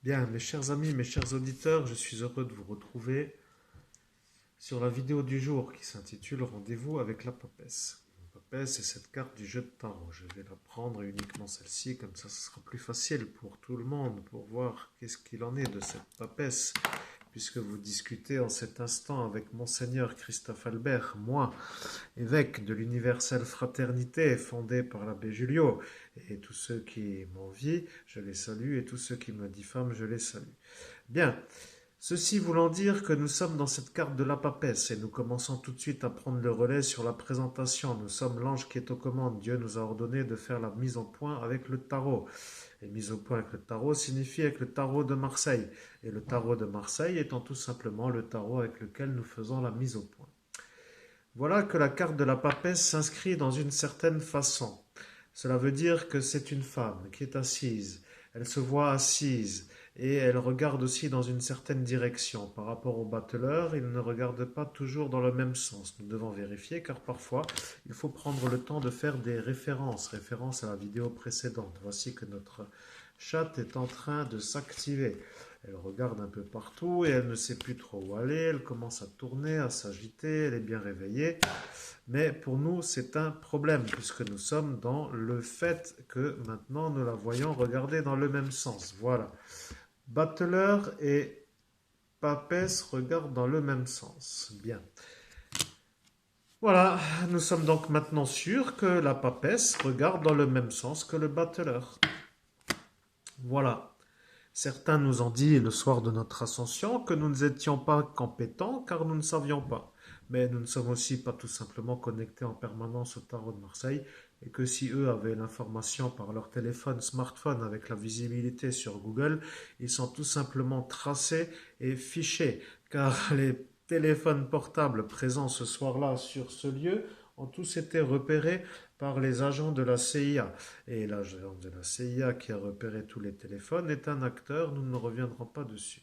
Bien, mes chers amis, mes chers auditeurs, je suis heureux de vous retrouver sur la vidéo du jour qui s'intitule Rendez-vous avec la papesse. La papesse, c'est cette carte du jeu de tarot. Je vais la prendre uniquement celle-ci, comme ça ce sera plus facile pour tout le monde pour voir qu'est-ce qu'il en est de cette papesse. Puisque vous discutez en cet instant avec Monseigneur Christophe Albert, moi, évêque de l'universelle fraternité fondée par l'abbé Julio, et tous ceux qui m'envient, je les salue, et tous ceux qui me diffament, je les salue. Bien, ceci voulant dire que nous sommes dans cette carte de la papesse, et nous commençons tout de suite à prendre le relais sur la présentation. Nous sommes l'ange qui est aux commandes. Dieu nous a ordonné de faire la mise au point avec le tarot. Et mise au point avec le tarot signifie avec le tarot de Marseille. Et le tarot de Marseille étant tout simplement le tarot avec lequel nous faisons la mise au point. Voilà que la carte de la papesse s'inscrit dans une certaine façon. Cela veut dire que c'est une femme qui est assise. Elle se voit assise et elle regarde aussi dans une certaine direction. Par rapport au battleur, il ne regarde pas toujours dans le même sens. Nous devons vérifier car parfois, il faut prendre le temps de faire des références à la vidéo précédente. Voici que notre chat est en train de s'activer. Elle regarde un peu partout et elle ne sait plus trop où aller. Elle commence à tourner, à s'agiter. Elle est bien réveillée. Mais pour nous, c'est un problème puisque nous sommes dans le fait que maintenant nous la voyons regarder dans le même sens. Voilà. Battleur et papesse regardent dans le même sens. Bien. Voilà, nous sommes donc maintenant sûrs que la papesse regarde dans le même sens que le battleur. Voilà. Certains nous ont dit le soir de notre ascension que nous n'étions pas compétents car nous ne savions pas. Mais nous ne sommes aussi pas tout simplement connectés en permanence au tarot de Marseille et que si eux avaient l'information par leur téléphone, smartphone avec la visibilité sur Google, ils sont tout simplement tracés et fichés car les téléphones portables présents ce soir-là sur ce lieu ont tous été repérés par les agents de la CIA. Et l'agent de la CIA qui a repéré tous les téléphones est un acteur, nous ne reviendrons pas dessus.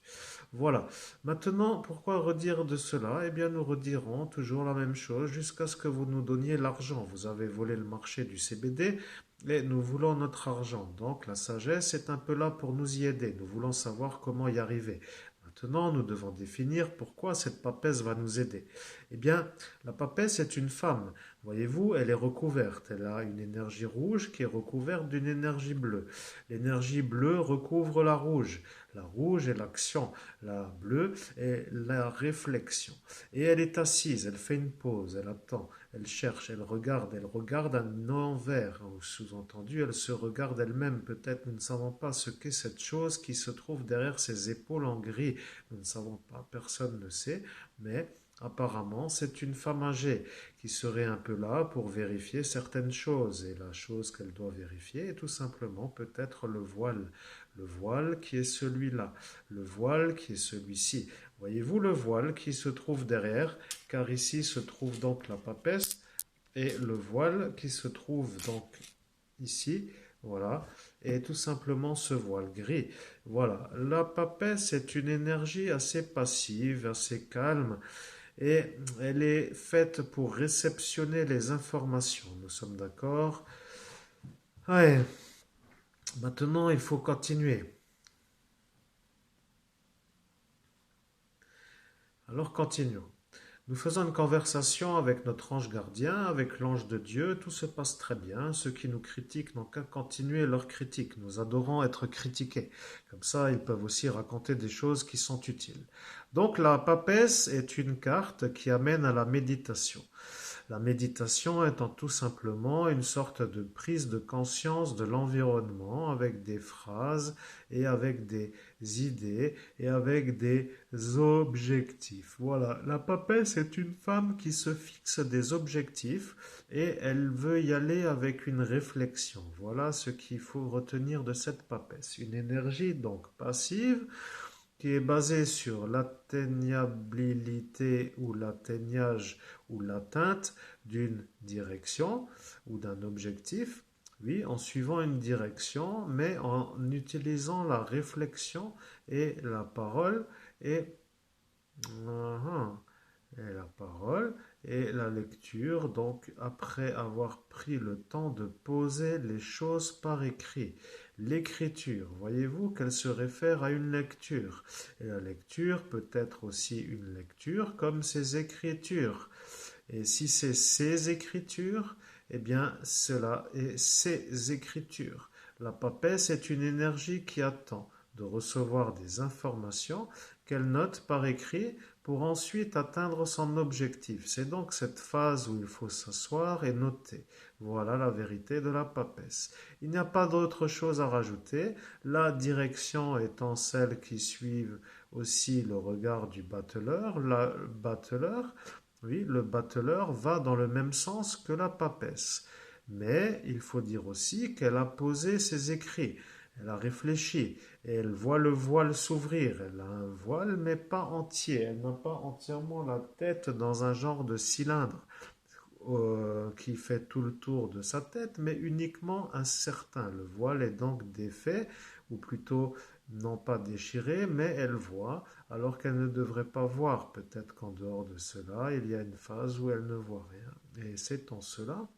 Voilà. Maintenant, pourquoi redire de cela? Eh bien, nous redirons toujours la même chose jusqu'à ce que vous nous donniez l'argent. Vous avez volé le marché du CBD et nous voulons notre argent. Donc, la sagesse est un peu là pour nous y aider. Nous voulons savoir comment y arriver. Maintenant, nous devons définir pourquoi cette papesse va nous aider. Eh bien, la papesse est une femme. Voyez-vous, elle est recouverte. Elle a une énergie rouge qui est recouverte d'une énergie bleue. L'énergie bleue recouvre la rouge. La rouge est l'action. La bleue est la réflexion. Et elle est assise, elle fait une pause, elle attend, elle cherche, elle regarde un envers. Sous-entendu, elle se regarde elle-même. Peut-être nous ne savons pas ce qu'est cette chose qui se trouve derrière ses épaules en gris. Nous ne savons pas, personne ne sait, mais apparemment, c'est une femme âgée qui serait un peu là pour vérifier certaines choses. Et la chose qu'elle doit vérifier est tout simplement peut-être le voile. Le voile qui est celui-là. Le voile qui est celui-ci. Voyez-vous le voile qui se trouve derrière, car ici se trouve donc la papesse et le voile qui se trouve donc ici, voilà, et tout simplement ce voile gris. Voilà, la papesse est une énergie assez passive, assez calme, et elle est faite pour réceptionner les informations. Nous sommes d'accord? Ouais, maintenant il faut continuer. Alors continuons. Nous faisons une conversation avec notre ange gardien, avec l'ange de Dieu, tout se passe très bien. Ceux qui nous critiquent n'ont qu'à continuer leur critique. Nous adorons être critiqués. Comme ça, ils peuvent aussi raconter des choses qui sont utiles. Donc la papesse est une carte qui amène à la méditation. La méditation étant tout simplement une sorte de prise de conscience de l'environnement avec des phrases et avec des idées et avec des objectifs. Voilà, la papesse est une femme qui se fixe des objectifs et elle veut y aller avec une réflexion. Voilà ce qu'il faut retenir de cette papesse. Une énergie donc passive qui est basé sur l'atteignabilité ou l'atteignage ou l'atteinte d'une direction ou d'un objectif, oui, en suivant une direction, mais en utilisant la réflexion et la parole et, et la parole Et la lecture, donc, après avoir pris le temps de poser les choses par écrit. L'écriture, voyez-vous qu'elle se réfère à une lecture. Et la lecture peut être aussi une lecture comme ses écritures. Et si c'est ses écritures, eh bien, cela est ses écritures. La papesse est une énergie qui attend de recevoir des informations qu'elle note par écrit pour ensuite atteindre son objectif. C'est donc cette phase où il faut s'asseoir et noter. Voilà la vérité de la papesse. Il n'y a pas d'autre chose à rajouter, la direction étant celle qui suive aussi le regard du battleur. Oui, le battleur va dans le même sens que la papesse. Mais il faut dire aussi qu'elle a posé ses écrits, elle a réfléchi, et elle voit le voile s'ouvrir. Elle a un voile, mais pas entier. Elle n'a pas entièrement la tête dans un genre de cylindre qui fait tout le tour de sa tête, mais uniquement un certain. Le voile est donc défait, ou plutôt non pas déchiré, mais elle voit, alors qu'elle ne devrait pas voir. Peut-être qu'en dehors de cela, il y a une phase où elle ne voit rien. Et c'est en cela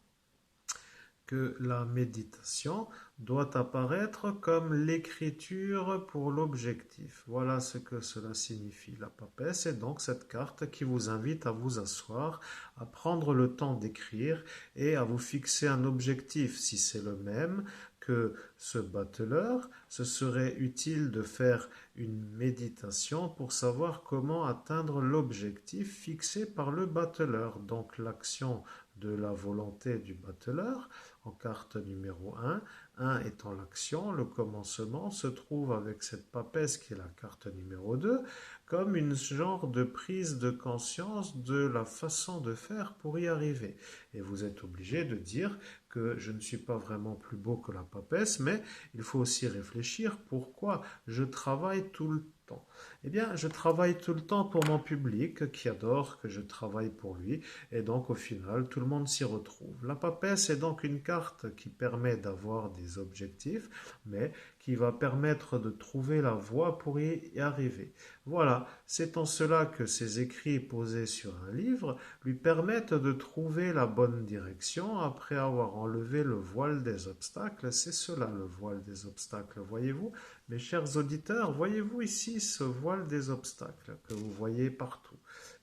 que la méditation doit apparaître comme l'écriture pour l'objectif. Voilà ce que cela signifie. La papesse est donc cette carte qui vous invite à vous asseoir, à prendre le temps d'écrire et à vous fixer un objectif. Si c'est le même que ce battleur, ce serait utile de faire une méditation pour savoir comment atteindre l'objectif fixé par le battleur. Donc l'action de la volonté du battleur en carte numéro 1. 1 étant l'action, le commencement se trouve avec cette papesse qui est la carte numéro 2 comme une genre de prise de conscience de la façon de faire pour y arriver. Et vous êtes obligé de dire que je ne suis pas vraiment plus beau que la papesse, mais il faut aussi réfléchir pourquoi je travaille tout le temps. Eh bien, je travaille tout le temps pour mon public qui adore que je travaille pour lui et donc au final tout le monde s'y retrouve. La papesse est donc une carte qui permet d'avoir des objectifs mais qui va permettre de trouver la voie pour y arriver. Voilà, c'est en cela que ces écrits posés sur un livre lui permettent de trouver la bonne direction après avoir enlevé le voile des obstacles. C'est cela le voile des obstacles, voyez-vous? Mes chers auditeurs, voyez-vous ici ce voile des obstacles que vous voyez partout,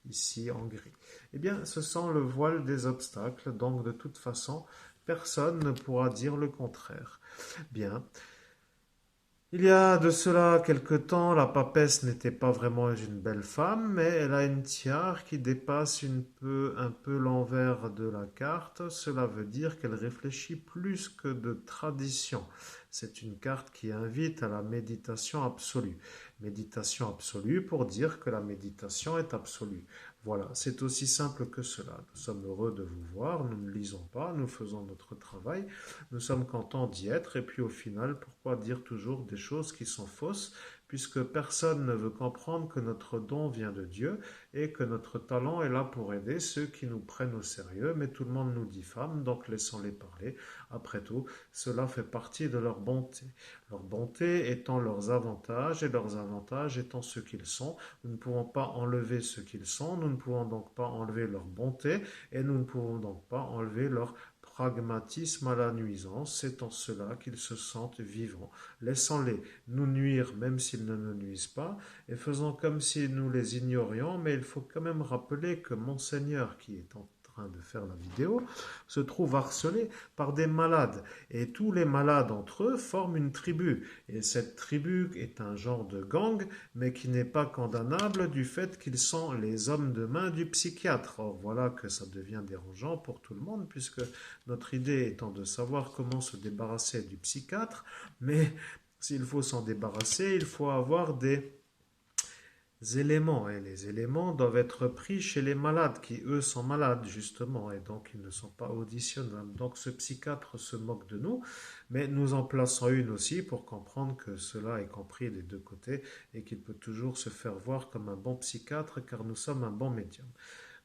ici en gris? Eh bien, ce sont le voile des obstacles, donc de toute façon, personne ne pourra dire le contraire. Bien, il y a de cela quelque temps, la papesse n'était pas vraiment une belle femme, mais elle a une tiare qui dépasse un peu l'envers de la carte. Cela veut dire qu'elle réfléchit plus que de tradition. C'est une carte qui invite à la méditation absolue. Méditation absolue pour dire que la méditation est absolue. Voilà, c'est aussi simple que cela. Nous sommes heureux de vous voir, nous ne lisons pas, nous faisons notre travail, nous sommes contents d'y être, et puis au final, pourquoi dire toujours des choses qui sont fausses, puisque personne ne veut comprendre que notre don vient de Dieu et que notre talent est là pour aider ceux qui nous prennent au sérieux, mais tout le monde nous diffame, donc laissons-les parler. Après tout, cela fait partie de leur bonté. Leur bonté étant leurs avantages et leurs avantages étant ce qu'ils sont. Nous ne pouvons pas enlever ce qu'ils sont, nous ne pouvons donc pas enlever leur bonté et nous ne pouvons donc pas enlever leur pragmatisme à la nuisance, c'est en cela qu'ils se sentent vivants. Laissons-les nous nuire même s'ils ne nous nuisent pas, et faisons comme si nous les ignorions, mais il faut quand même rappeler que Monseigneur, qui est en train de faire la vidéo, se trouve harcelé par des malades, et tous les malades entre eux forment une tribu, et cette tribu est un genre de gang, mais qui n'est pas condamnable du fait qu'ils sont les hommes de main du psychiatre. Or voilà que ça devient dérangeant pour tout le monde, puisque notre idée étant de savoir comment se débarrasser du psychiatre, mais s'il faut s'en débarrasser, il faut avoir des éléments, et les éléments doivent être pris chez les malades, qui eux sont malades justement, et donc ils ne sont pas auditionnables. Donc ce psychiatre se moque de nous, mais nous en plaçons une aussi pour comprendre que cela est compris des deux côtés, et qu'il peut toujours se faire voir comme un bon psychiatre, car nous sommes un bon médium.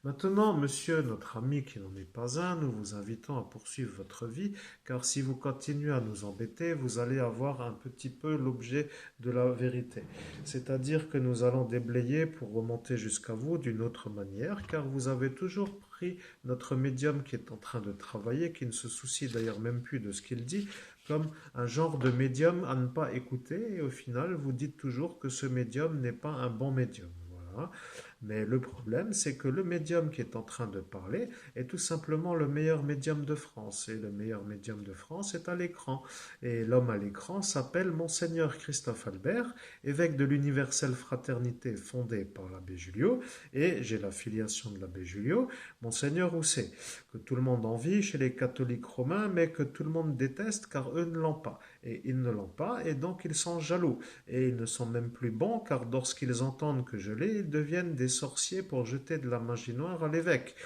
Maintenant, monsieur, notre ami qui n'en est pas un, nous vous invitons à poursuivre votre vie, car si vous continuez à nous embêter, vous allez avoir un petit peu l'objet de la vérité. C'est-à-dire que nous allons déblayer pour remonter jusqu'à vous d'une autre manière, car vous avez toujours pris notre médium qui est en train de travailler, qui ne se soucie d'ailleurs même plus de ce qu'il dit, comme un genre de médium à ne pas écouter, et au final, vous dites toujours que ce médium n'est pas un bon médium. Voilà. Mais le problème, c'est que le médium qui est en train de parler est tout simplement le meilleur médium de France. Et le meilleur médium de France est à l'écran. Et l'homme à l'écran s'appelle Monseigneur Christophe Albert, évêque de l'Universelle Fraternité fondée par l'abbé Julio. Et j'ai la filiation de l'abbé Julio, Monseigneur Housset, que tout le monde envie chez les catholiques romains, mais que tout le monde déteste car eux ne l'ont pas. Et ils ne l'ont pas, et donc ils sont jaloux. Et ils ne sont même plus bons, car lorsqu'ils entendent que je l'ai, ils deviennent des sorciers pour jeter de la magie noire à l'évêque.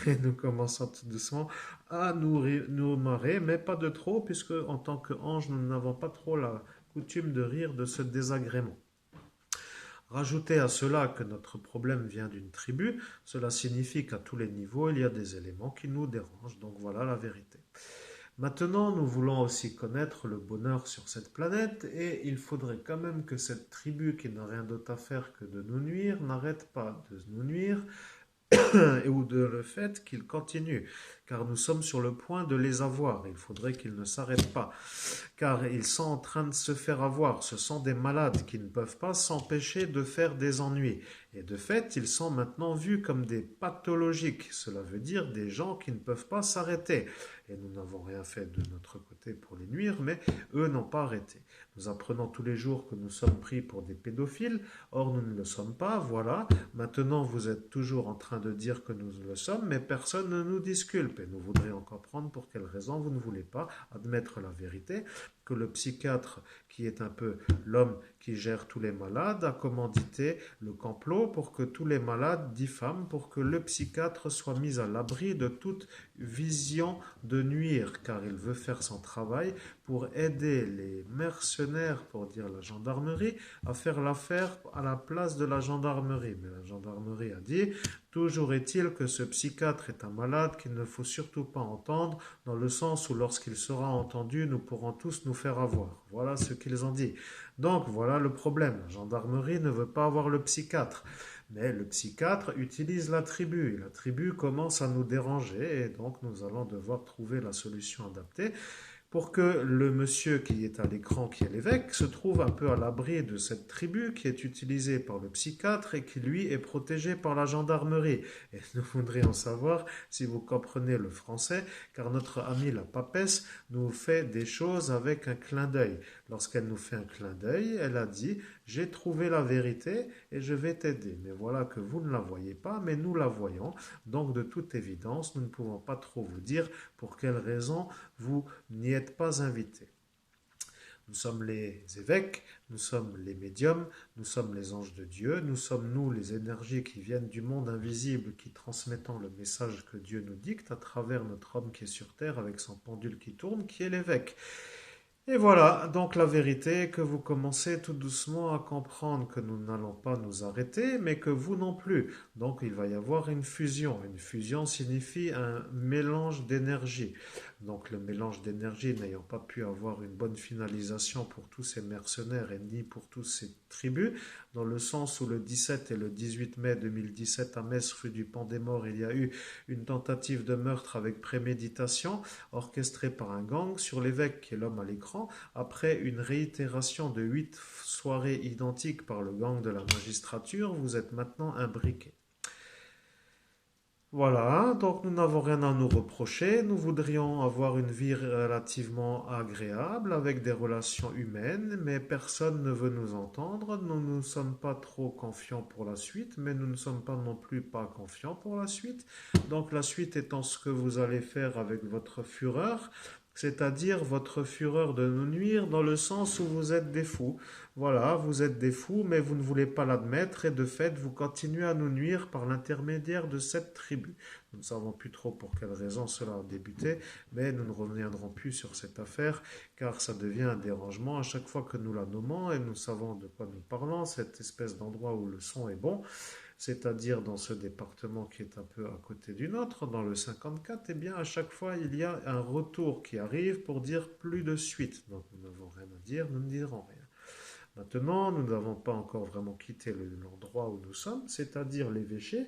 Et nous commençons tout doucement à nous marrer, mais pas de trop, puisque en tant qu'ange, nous n'avons pas trop la coutume de rire de ce désagrément. Rajoutez à cela que notre problème vient d'une tribu, cela signifie qu'à tous les niveaux, il y a des éléments qui nous dérangent. Donc voilà la vérité. Maintenant, nous voulons aussi connaître le bonheur sur cette planète et il faudrait quand même que cette tribu qui n'a rien d'autre à faire que de nous nuire n'arrête pas de nous nuire ou de le fait qu'ils continuent, car nous sommes sur le point de les avoir. Il faudrait qu'ils ne s'arrêtent pas, car ils sont en train de se faire avoir. Ce sont des malades qui ne peuvent pas s'empêcher de faire des ennuis. Et de fait, ils sont maintenant vus comme des pathologiques. Cela veut dire des gens qui ne peuvent pas s'arrêter. Et nous n'avons rien fait de notre côté pour les nuire, mais eux n'ont pas arrêté. Nous apprenons tous les jours que nous sommes pris pour des pédophiles. Or, nous ne le sommes pas, voilà. Maintenant, vous êtes toujours en train de dire que nous le sommes, mais personne ne nous disculpe. Et nous voudrions comprendre pour quelle raison vous ne voulez pas admettre la vérité, que le psychiatre, qui est un peu l'homme qui gère tous les malades, a commandité le complot pour que tous les malades diffament, pour que le psychiatre soit mis à l'abri de toute vision de nuire, car il veut faire son travail pour aider les mercenaires, pour dire la gendarmerie, à faire l'affaire à la place de la gendarmerie. Mais la gendarmerie a dit, toujours est-il que ce psychiatre est un malade qu'il ne faut surtout pas entendre, dans le sens où lorsqu'il sera entendu, nous pourrons tous nous faire avoir. Voilà ce qu'ils ont dit. Donc voilà le problème. La gendarmerie ne veut pas avoir le psychiatre. Mais le psychiatre utilise la tribu. Et la tribu commence à nous déranger et donc nous allons devoir trouver la solution adaptée pour que le monsieur qui est à l'écran, qui est l'évêque, se trouve un peu à l'abri de cette tribu qui est utilisée par le psychiatre et qui, lui, est protégé par la gendarmerie. Et nous voudrions savoir si vous comprenez le français, car notre amie la papesse nous fait des choses avec un clin d'œil. Lorsqu'elle nous fait un clin d'œil, elle a dit « J'ai trouvé la vérité et je vais t'aider ». Mais voilà que vous ne la voyez pas, mais nous la voyons. Donc, de toute évidence, nous ne pouvons pas trop vous dire pour quelle raison vous n'y êtes pas invités. Nous sommes les évêques, nous sommes les médiums, nous sommes les anges de Dieu, nous sommes nous les énergies qui viennent du monde invisible qui transmettant le message que Dieu nous dicte à travers notre homme qui est sur terre avec son pendule qui tourne, qui est l'évêque. Et voilà, donc la vérité est que vous commencez tout doucement à comprendre que nous n'allons pas nous arrêter, mais que vous non plus. Donc il va y avoir une fusion. Une fusion signifie un mélange d'énergie. Donc le mélange d'énergie n'ayant pas pu avoir une bonne finalisation pour tous ces mercenaires et ni pour tous ces tribus, dans le sens où le 17 et le 18 mai 2017 à Metz, rue du Pan des Morts, il y a eu une tentative de meurtre avec préméditation orchestrée par un gang sur l'évêque qui est l'homme à l'écran, après une réitération de 8 soirées identiques par le gang de la magistrature, vous êtes maintenant imbriqués. Voilà, donc nous n'avons rien à nous reprocher, nous voudrions avoir une vie relativement agréable avec des relations humaines, mais personne ne veut nous entendre, nous ne sommes pas trop confiants pour la suite, mais nous ne sommes pas non plus pas confiants pour la suite. Donc la suite étant ce que vous allez faire avec votre fureur, c'est-à-dire votre fureur de nous nuire dans le sens où vous êtes des fous. Voilà, vous êtes des fous, mais vous ne voulez pas l'admettre et de fait, vous continuez à nous nuire par l'intermédiaire de cette tribu. Nous ne savons plus trop pour quelle raison cela a débuté, mais nous ne reviendrons plus sur cette affaire car ça devient un dérangement à chaque fois que nous la nommons et nous savons de quoi nous parlons, cette espèce d'endroit où le son est bon. C'est-à-dire dans ce département qui est un peu à côté du nôtre, dans le 54, eh bien à chaque fois il y a un retour qui arrive pour dire plus de suite. Donc nous n'avons rien à dire, nous ne dirons rien. Maintenant, nous n'avons pas encore vraiment quitté l'endroit où nous sommes, c'est-à-dire l'évêché,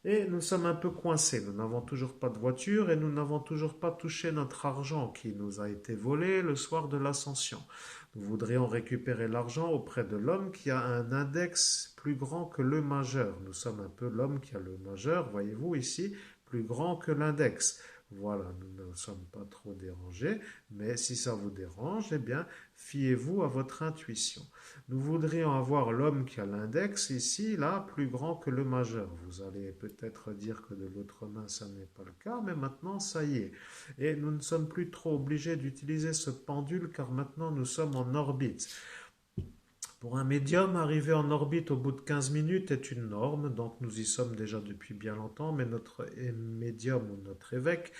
Et nous sommes un peu coincés. Nous n'avons toujours pas de voiture et nous n'avons toujours pas touché notre argent qui nous a été volé le soir de l'ascension. Nous voudrions récupérer l'argent auprès de l'homme qui a un index plus grand que le majeur. Nous sommes un peu l'homme qui a le majeur, voyez-vous ici, plus grand que l'index. Voilà, nous ne sommes pas trop dérangés, mais si ça vous dérange, eh bien, fiez-vous à votre intuition. Nous voudrions avoir l'homme qui a l'index ici, là, plus grand que le majeur. Vous allez peut-être dire que de l'autre main, ça n'est pas le cas, mais maintenant, ça y est. Et nous ne sommes plus trop obligés d'utiliser ce pendule, car maintenant, nous sommes en orbite. Pour un médium, arriver en orbite au bout de 15 minutes est une norme, donc nous y sommes déjà depuis bien longtemps, mais notre médium ou notre évêque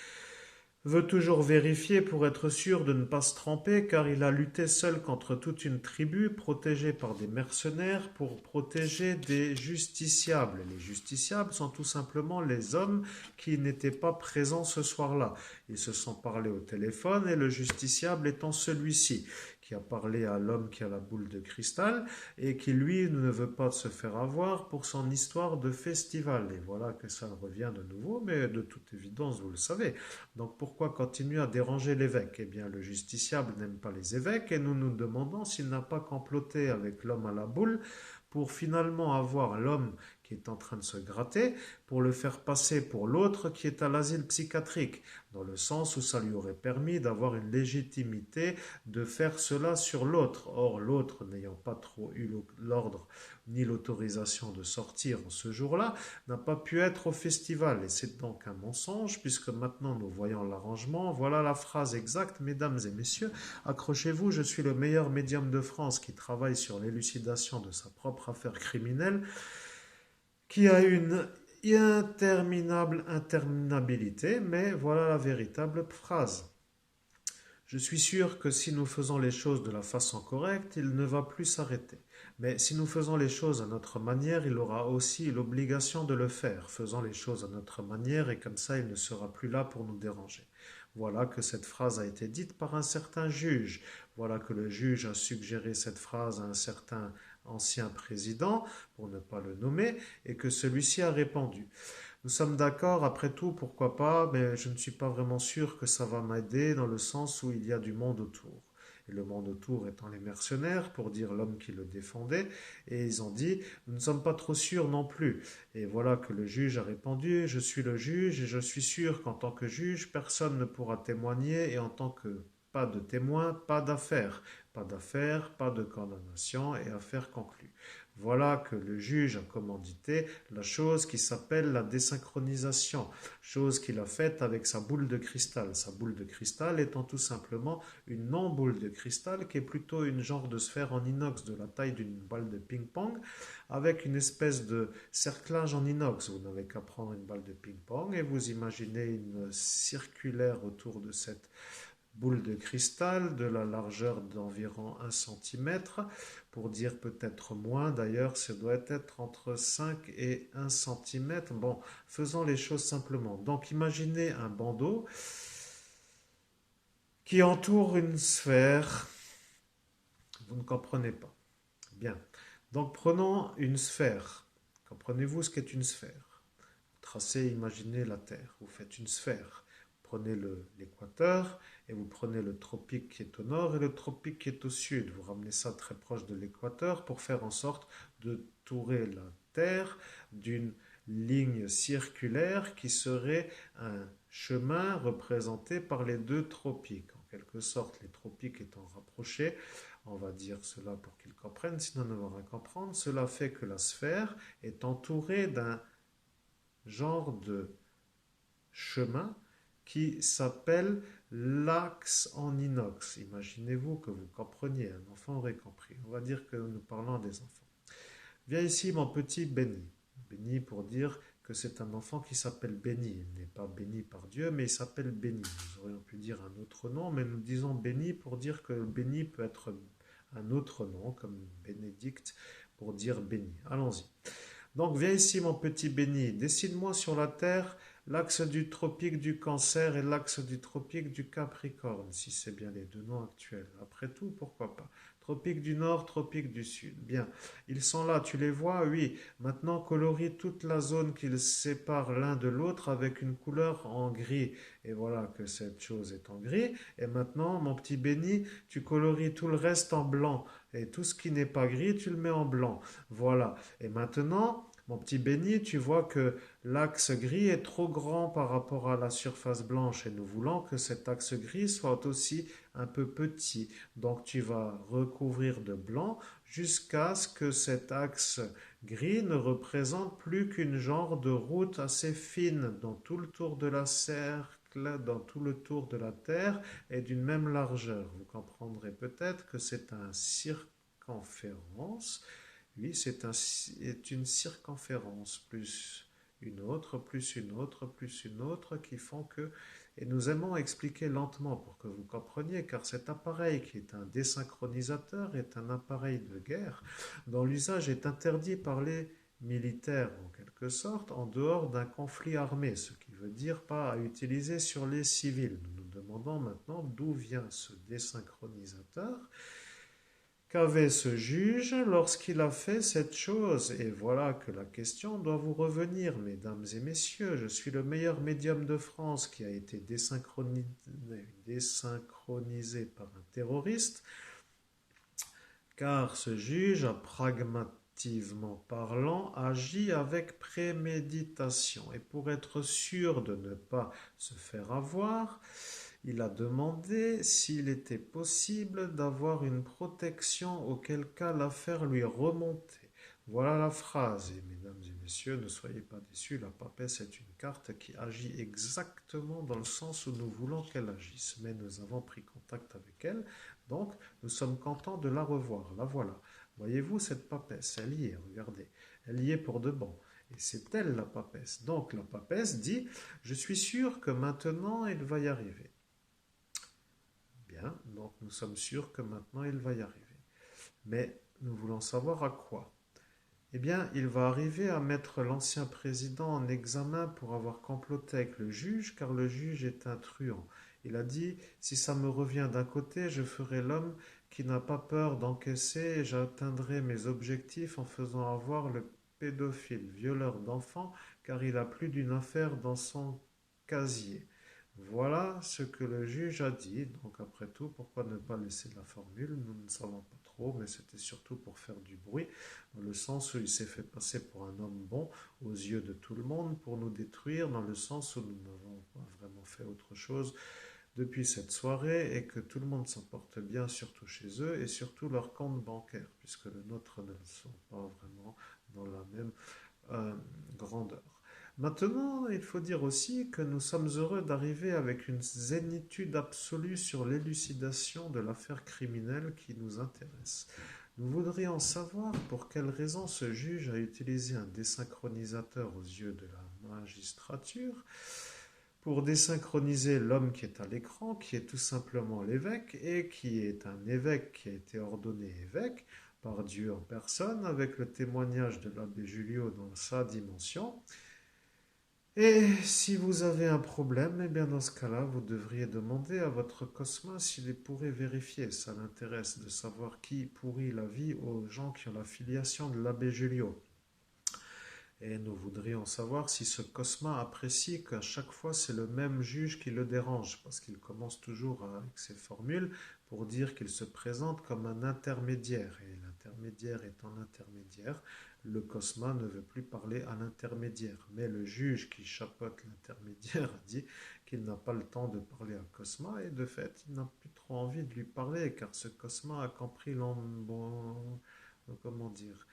veut toujours vérifier pour être sûr de ne pas se tromper, car il a lutté seul contre toute une tribu, protégé par des mercenaires, pour protéger des justiciables. Les justiciables sont tout simplement les hommes qui n'étaient pas présents ce soir-là. Ils se sont parlé au téléphone et le justiciable étant celui-ci, qui a parlé à l'homme qui a la boule de cristal et qui lui ne veut pas se faire avoir pour son histoire de festival. Et voilà que ça revient de nouveau, mais de toute évidence, vous le savez. Donc pourquoi continuer à déranger l'évêque? Eh bien, le justiciable n'aime pas les évêques et nous nous demandons s'il n'a pas comploté avec l'homme à la boule pour finalement avoir l'homme qui est en train de se gratter, pour le faire passer pour l'autre qui est à l'asile psychiatrique, dans le sens où ça lui aurait permis d'avoir une légitimité de faire cela sur l'autre. Or, l'autre n'ayant pas trop eu l'ordre ni l'autorisation de sortir en ce jour-là, n'a pas pu être au festival. Et c'est donc un mensonge, puisque maintenant nous voyons l'arrangement. Voilà la phrase exacte, mesdames et messieurs. Accrochez-vous, je suis le meilleur médium de France qui travaille sur l'élucidation de sa propre affaire criminelle, qui a une interminabilité, mais voilà la véritable phrase. Je suis sûr que si nous faisons les choses de la façon correcte, il ne va plus s'arrêter. Mais si nous faisons les choses à notre manière, il aura aussi l'obligation de le faire. Faisons les choses à notre manière et comme ça, il ne sera plus là pour nous déranger. Voilà que cette phrase a été dite par un certain juge. Voilà que le juge a suggéré cette phrase à un certain ancien président, pour ne pas le nommer, et que celui-ci a répondu. Nous sommes d'accord, après tout, pourquoi pas, mais je ne suis pas vraiment sûr que ça va m'aider dans le sens où il y a du monde autour. Et le monde autour étant les mercenaires, pour dire l'homme qui le défendait, et ils ont dit, nous ne sommes pas trop sûrs non plus. Et voilà que le juge a répondu, je suis le juge et je suis sûr qu'en tant que juge, personne ne pourra témoigner et en tant que pas de témoin, pas d'affaire. Pas d'affaire, pas de condamnation et affaire conclue. Voilà que le juge a commandité la chose qui s'appelle la désynchronisation, chose qu'il a faite avec sa boule de cristal. Sa boule de cristal étant tout simplement une non-boule de cristal qui est plutôt une genre de sphère en inox de la taille d'une balle de ping-pong avec une espèce de cerclage en inox. Vous n'avez qu'à prendre une balle de ping-pong et vous imaginez une circulaire autour de cette boule de cristal de la largeur d'environ 1 cm, pour dire peut-être moins, d'ailleurs, ça doit être entre 5 et 1 cm. Bon, faisons les choses simplement. Donc imaginez un bandeau qui entoure une sphère. Vous ne comprenez pas. Bien. Donc prenons une sphère. Comprenez-vous ce qu'est une sphère? Tracez, imaginez la Terre. Vous faites une sphère. Prenez l'équateur et vous prenez le tropique qui est au nord et le tropique qui est au sud. Vous ramenez ça très proche de l'équateur pour faire en sorte de tourer la Terre d'une ligne circulaire qui serait un chemin représenté par les deux tropiques. En quelque sorte, les tropiques étant rapprochés, on va dire cela pour qu'ils comprennent, sinon on ne va rien comprendre. Cela fait que la sphère est entourée d'un genre de chemin qui s'appelle l'axe en inox. Imaginez-vous que vous compreniez, un enfant aurait compris. On va dire que nous parlons des enfants. Viens ici mon petit Béni. Béni pour dire que c'est un enfant qui s'appelle Béni. Il n'est pas béni par Dieu, mais il s'appelle Béni. Nous aurions pu dire un autre nom, mais nous disons Béni pour dire que Béni peut être un autre nom, comme Bénédicte pour dire Béni. Allons-y. Donc viens ici mon petit Béni. Dessine-moi sur la terre l'axe du tropique du Cancer et l'axe du tropique du Capricorne, si c'est bien les deux noms actuels. Après tout, pourquoi pas? Tropique du Nord, tropique du Sud. Bien, ils sont là, tu les vois, oui. Maintenant, colorie toute la zone qui les sépare l'un de l'autre avec une couleur en gris. Et voilà que cette chose est en gris. Et maintenant, mon petit Benny, tu colories tout le reste en blanc. Et tout ce qui n'est pas gris, tu le mets en blanc. Voilà. Et maintenant, mon petit Benny, tu vois que l'axe gris est trop grand par rapport à la surface blanche et nous voulons que cet axe gris soit aussi un peu petit. Donc tu vas recouvrir de blanc jusqu'à ce que cet axe gris ne représente plus qu'une genre de route assez fine dans tout le tour de la cercle, dans tout le tour de la Terre et d'une même largeur. Vous comprendrez peut-être que c'est un circonférence. Oui, c'est une circonférence plus une autre, plus une autre, plus une autre qui font que... Et nous aimons expliquer lentement pour que vous compreniez, car cet appareil qui est un désynchronisateur est un appareil de guerre dont l'usage est interdit par les militaires en quelque sorte en dehors d'un conflit armé, ce qui veut dire pas à utiliser sur les civils. Nous nous demandons maintenant d'où vient ce désynchronisateur. Qu'avait ce juge lorsqu'il a fait cette chose? Et voilà que la question doit vous revenir, mesdames et messieurs. Je suis le meilleur médium de France qui a été désynchronisé par un terroriste, car ce juge a pragmativement parlant agi avec préméditation. Et pour être sûr de ne pas se faire avoir, il a demandé s'il était possible d'avoir une protection, auquel cas l'affaire lui remontait. Voilà la phrase. Et mesdames et messieurs, ne soyez pas déçus, la papesse est une carte qui agit exactement dans le sens où nous voulons qu'elle agisse. Mais nous avons pris contact avec elle, donc nous sommes contents de la revoir. La voilà. Voyez-vous cette papesse, elle y est, regardez. Elle y est pour de bon. Et c'est elle la papesse. Donc la papesse dit, je suis sûr que maintenant il va y arriver. Bien, donc nous sommes sûrs que maintenant il va y arriver. Mais nous voulons savoir à quoi. Eh bien, il va arriver à mettre l'ancien président en examen pour avoir comploté avec le juge, car le juge est un truand. Il a dit, si ça me revient d'un côté, je ferai l'homme qui n'a pas peur d'encaisser et j'atteindrai mes objectifs en faisant avoir le pédophile, violeur d'enfants, car il a plus d'une affaire dans son casier. Voilà ce que le juge a dit. Donc après tout, pourquoi ne pas laisser la formule? Nous ne savons pas trop, mais c'était surtout pour faire du bruit, dans le sens où il s'est fait passer pour un homme bon aux yeux de tout le monde, pour nous détruire, dans le sens où nous n'avons pas vraiment fait autre chose depuis cette soirée et que tout le monde s'en porte bien, surtout chez eux, et surtout leurs comptes bancaires, puisque le nôtre ne le sont pas vraiment dans la même grandeur. Maintenant, il faut dire aussi que nous sommes heureux d'arriver avec une zénitude absolue sur l'élucidation de l'affaire criminelle qui nous intéresse. Nous voudrions savoir pour quelle raison ce juge a utilisé un désynchronisateur aux yeux de la magistrature pour désynchroniser l'homme qui est à l'écran, qui est tout simplement l'évêque, et qui est un évêque qui a été ordonné évêque par Dieu en personne, avec le témoignage de l'abbé Julio dans sa dimension. Et si vous avez un problème, eh bien dans ce cas-là, vous devriez demander à votre cosma s'il pourrait vérifier. Ça l'intéresse de savoir qui pourrit la vie aux gens qui ont la filiation de l'abbé Julio. Et nous voudrions savoir si ce cosma apprécie qu'à chaque fois c'est le même juge qui le dérange, parce qu'il commence toujours avec ses formules pour dire qu'il se présente comme un intermédiaire. Et l'intermédiaire étant l'intermédiaire, le cosma ne veut plus parler à l'intermédiaire. Mais le juge qui chapeaute l'intermédiaire a dit qu'il n'a pas le temps de parler à Cosma, et de fait, il n'a plus trop envie de lui parler, car ce Cosma a compris comment dire,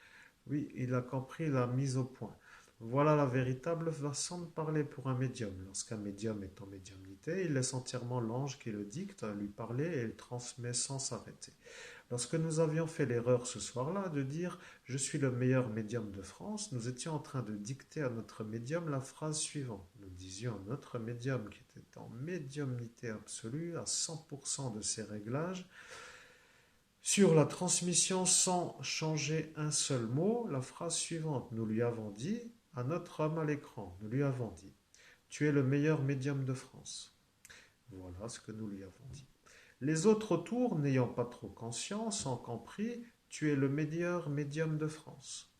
oui, il a compris la mise au point. Voilà la véritable façon de parler pour un médium. Lorsqu'un médium est en médiumnité, il laisse entièrement l'ange qui le dicte à lui parler et il transmet sans s'arrêter. Lorsque nous avions fait l'erreur ce soir-là de dire « Je suis le meilleur médium de France », nous étions en train de dicter à notre médium la phrase suivante. Nous disions à notre médium qui était en médiumnité absolue, à 100% de ses réglages, sur la transmission sans changer un seul mot, la phrase suivante. Nous lui avons dit, à notre homme à l'écran, nous lui avons dit « Tu es le meilleur médium de France ». Voilà ce que nous lui avons dit. Les autres autour, n'ayant pas trop conscience, ont compris, tu es le meilleur médium de France.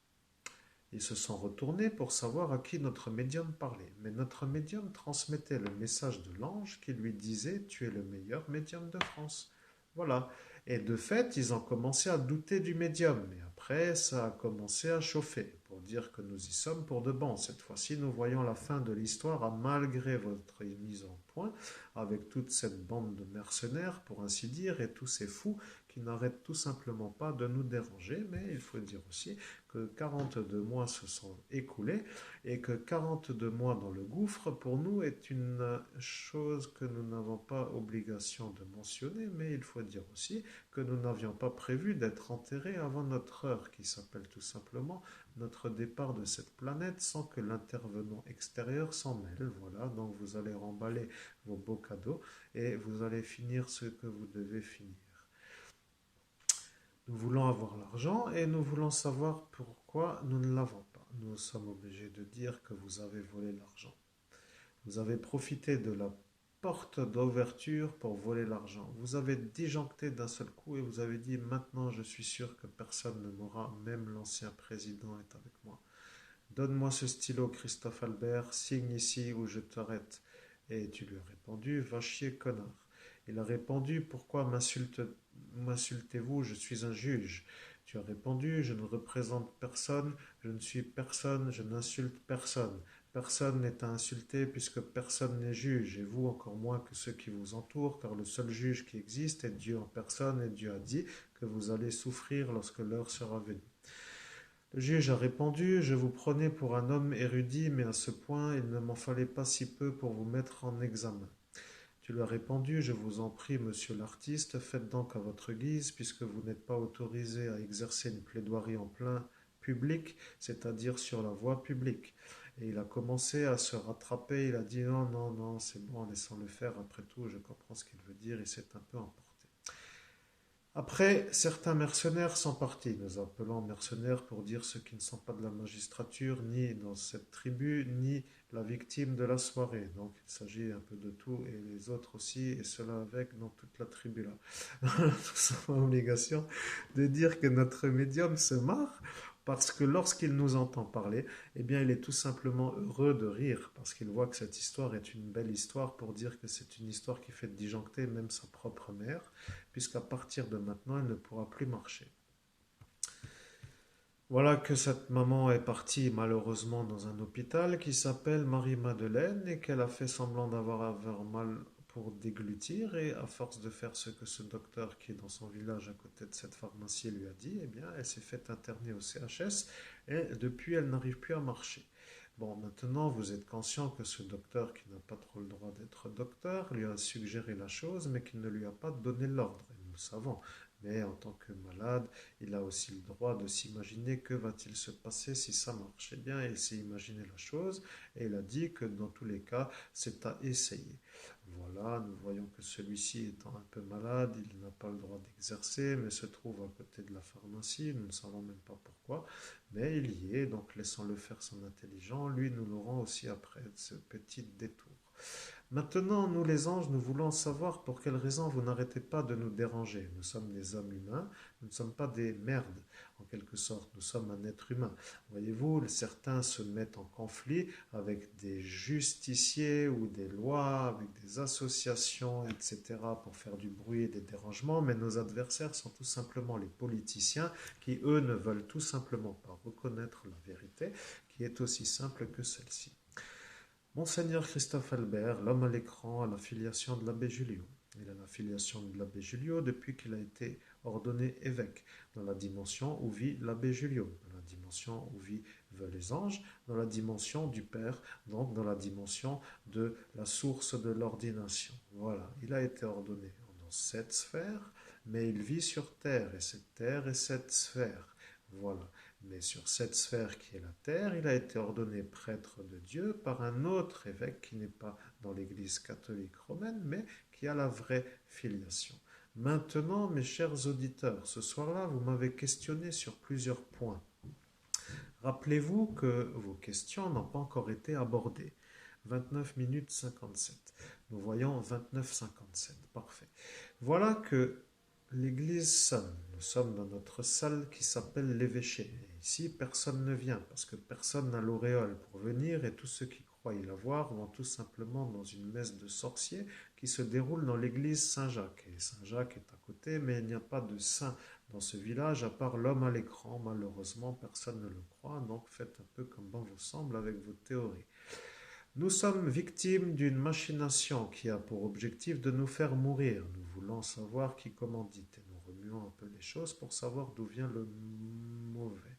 Ils se sont retournés pour savoir à qui notre médium parlait. Mais notre médium transmettait le message de l'ange qui lui disait, tu es le meilleur médium de France. Voilà. Et de fait, ils ont commencé à douter du médium. Mais après, ça a commencé à chauffer pour dire que nous y sommes pour de bon. Cette fois-ci, nous voyons la fin de l'histoire, malgré votre mise en point, avec toute cette bande de mercenaires, pour ainsi dire, et tous ces fous qui n'arrêtent tout simplement pas de nous déranger. Mais il faut dire aussi que 42 mois se sont écoulés et que 42 mois dans le gouffre, pour nous, est une chose que nous n'avons pas obligation de mentionner, mais il faut dire aussi que nous n'avions pas prévu d'être enterrés avant notre heure, qui s'appelle tout simplement notre départ de cette planète sans que l'intervenant extérieur s'en mêle. Voilà, donc vous allez remballer vos beaux cadeaux et vous allez finir ce que vous devez finir. Nous voulons avoir l'argent et nous voulons savoir pourquoi nous ne l'avons pas. Nous sommes obligés de dire que vous avez volé l'argent. Vous avez profité de la porte d'ouverture pour voler l'argent. Vous avez disjoncté d'un seul coup et vous avez dit maintenant je suis sûr que personne ne m'aura, même l'ancien président est avec moi. Donne-moi ce stylo, Christophe Albert, signe ici ou je t'arrête. Et tu lui as répondu, va chier, connard. Il a répondu, pourquoi m'insultez-vous, je suis un juge. Tu as répondu, je ne représente personne, je ne suis personne, je n'insulte personne. Personne n'est à insulter puisque personne n'est juge, et vous encore moins que ceux qui vous entourent, car le seul juge qui existe est Dieu en personne, et Dieu a dit que vous allez souffrir lorsque l'heure sera venue. Le juge a répondu, je vous prenais pour un homme érudit, mais à ce point, il ne m'en fallait pas si peu pour vous mettre en examen. Tu lui as répondu, je vous en prie, monsieur l'artiste, faites donc à votre guise, puisque vous n'êtes pas autorisé à exercer une plaidoirie en plein public, c'est-à-dire sur la voie publique. Et il a commencé à se rattraper, il a dit, non, non, non, c'est bon, laissons-le faire, après tout, je comprends ce qu'il veut dire, il s'est un peu emporté. Après, certains mercenaires sont partis. Nous appelons mercenaires pour dire ceux qui ne sont pas de la magistrature, ni dans cette tribu, ni la victime de la soirée. Donc il s'agit un peu de tout, et les autres aussi, et cela avec dans toute la tribu là. Nous avons l'obligation de dire que notre médium se marre parce que lorsqu'il nous entend parler, eh bien, il est tout simplement heureux de rire parce qu'il voit que cette histoire est une belle histoire pour dire que c'est une histoire qui fait disjoncter même sa propre mère, puisqu'à partir de maintenant, elle ne pourra plus marcher. Voilà que cette maman est partie malheureusement dans un hôpital qui s'appelle Marie-Madeleine et qu'elle a fait semblant d'avoir mal pour déglutir et à force de faire ce que ce docteur qui est dans son village à côté de cette pharmacie lui a dit, eh bien elle s'est fait interner au CHS et depuis elle n'arrive plus à marcher. Bon, maintenant vous êtes conscient que ce docteur qui n'a pas trop le droit d'être docteur lui a suggéré la chose mais qui ne lui a pas donné l'ordre. Et nous le savons. Mais en tant que malade, il a aussi le droit de s'imaginer que va-t-il se passer si ça marche. Eh bien, il s'est imaginé la chose et il a dit que dans tous les cas, c'est à essayer. Voilà, nous voyons que celui-ci étant un peu malade, il n'a pas le droit d'exercer, mais se trouve à côté de la pharmacie, nous ne savons même pas pourquoi, mais il y est, donc laissons-le faire son intelligent, lui nous l'aurons aussi après ce petit détour. Maintenant, nous les anges, nous voulons savoir pour quelle raison vous n'arrêtez pas de nous déranger. Nous sommes des hommes humains, nous ne sommes pas des merdes, en quelque sorte. Nous sommes un être humain. Voyez-vous, certains se mettent en conflit avec des justiciers ou des lois, avec des associations, etc., pour faire du bruit et des dérangements, mais nos adversaires sont tout simplement les politiciens qui, eux, ne veulent tout simplement pas reconnaître la vérité, qui est aussi simple que celle-ci. Monseigneur Christophe Albert, l'homme à l'écran, a la filiation de l'abbé Julio. Il a la filiation de l'abbé Julio depuis qu'il a été ordonné évêque, dans la dimension où vit l'abbé Julio, dans la dimension où vivent les anges, dans la dimension du Père, donc dans la dimension de la source de l'ordination. Voilà, il a été ordonné dans cette sphère, mais il vit sur terre, et cette terre est cette sphère. Voilà. Mais sur cette sphère qui est la terre, il a été ordonné prêtre de Dieu par un autre évêque qui n'est pas dans l'Église catholique romaine, mais qui a la vraie filiation. Maintenant, mes chers auditeurs, ce soir-là, vous m'avez questionné sur plusieurs points. Rappelez-vous que vos questions n'ont pas encore été abordées. 29 minutes 57. Nous voyons 29,57. Parfait. Voilà que l'église sonne. Nous sommes dans notre salle qui s'appelle l'évêché. Et ici, personne ne vient parce que personne n'a l'auréole pour venir et tous ceux qui croient y l'avoir vont tout simplement dans une messe de sorciers qui se déroule dans l'église Saint-Jacques. Et Saint-Jacques est à côté, mais il n'y a pas de saint dans ce village à part l'homme à l'écran. Malheureusement, personne ne le croit, donc faites un peu comme bon vous semble avec vos théories. Nous sommes victimes d'une machination qui a pour objectif de nous faire mourir. Nous voulons savoir qui commandite et nous remuons un peu les choses pour savoir d'où vient le mauvais.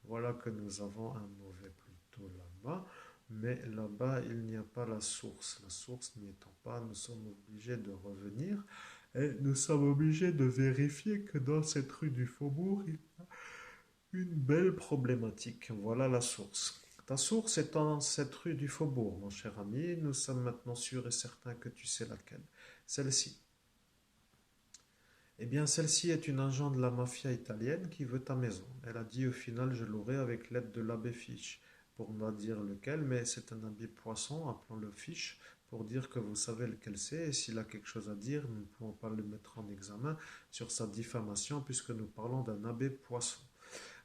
Voilà que nous avons un mauvais plutôt là-bas, mais là-bas il n'y a pas la source. La source n'y étant pas, nous sommes obligés de revenir et nous sommes obligés de vérifier que dans cette rue du Faubourg, il y a une belle problématique. Voilà la source. Ta source est dans cette rue du Faubourg, mon cher ami. Nous sommes maintenant sûrs et certains que tu sais laquelle. Celle-ci. Eh bien, celle-ci est une agent de la mafia italienne qui veut ta maison. Elle a dit au final, je l'aurai avec l'aide de l'abbé Fiche. Pour ne pas dire lequel, mais c'est un abbé Poisson, appelons-le Fiche, pour dire que vous savez lequel c'est. Et s'il a quelque chose à dire, nous ne pouvons pas le mettre en examen sur sa diffamation puisque nous parlons d'un abbé Poisson.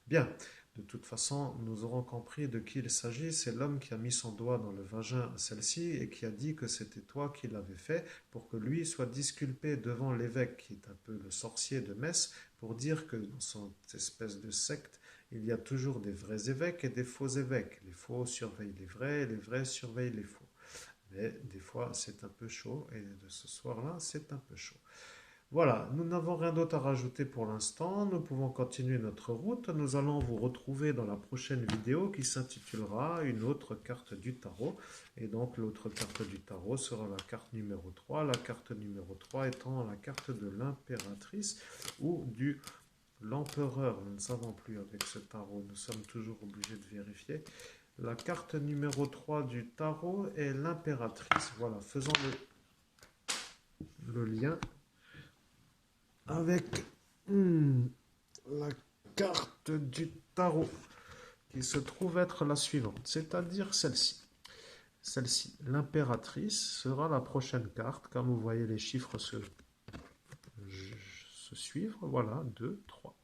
Bien, de toute façon, nous aurons compris de qui il s'agit. C'est l'homme qui a mis son doigt dans le vagin à celle-ci et qui a dit que c'était toi qui l'avais fait pour que lui soit disculpé devant l'évêque, qui est un peu le sorcier de Metz, pour dire que dans cette espèce de secte, il y a toujours des vrais évêques et des faux évêques. Les faux surveillent les vrais et les vrais surveillent les faux. Mais des fois, c'est un peu chaud et de ce soir-là, c'est un peu chaud. Voilà, nous n'avons rien d'autre à rajouter pour l'instant. Nous pouvons continuer notre route. Nous allons vous retrouver dans la prochaine vidéo qui s'intitulera Une autre carte du tarot. Et donc l'autre carte du tarot sera la carte numéro 3. La carte numéro 3 étant la carte de l'impératrice ou du l'empereur. Nous ne savons plus avec ce tarot. Nous sommes toujours obligés de vérifier. La carte numéro 3 du tarot est l'impératrice. Voilà, faisons le lien avec la carte du tarot qui se trouve être la suivante, c'est-à-dire celle-ci. Celle-ci, l'impératrice, sera la prochaine carte. Comme vous voyez les chiffres se suivre. Voilà, 2, 3.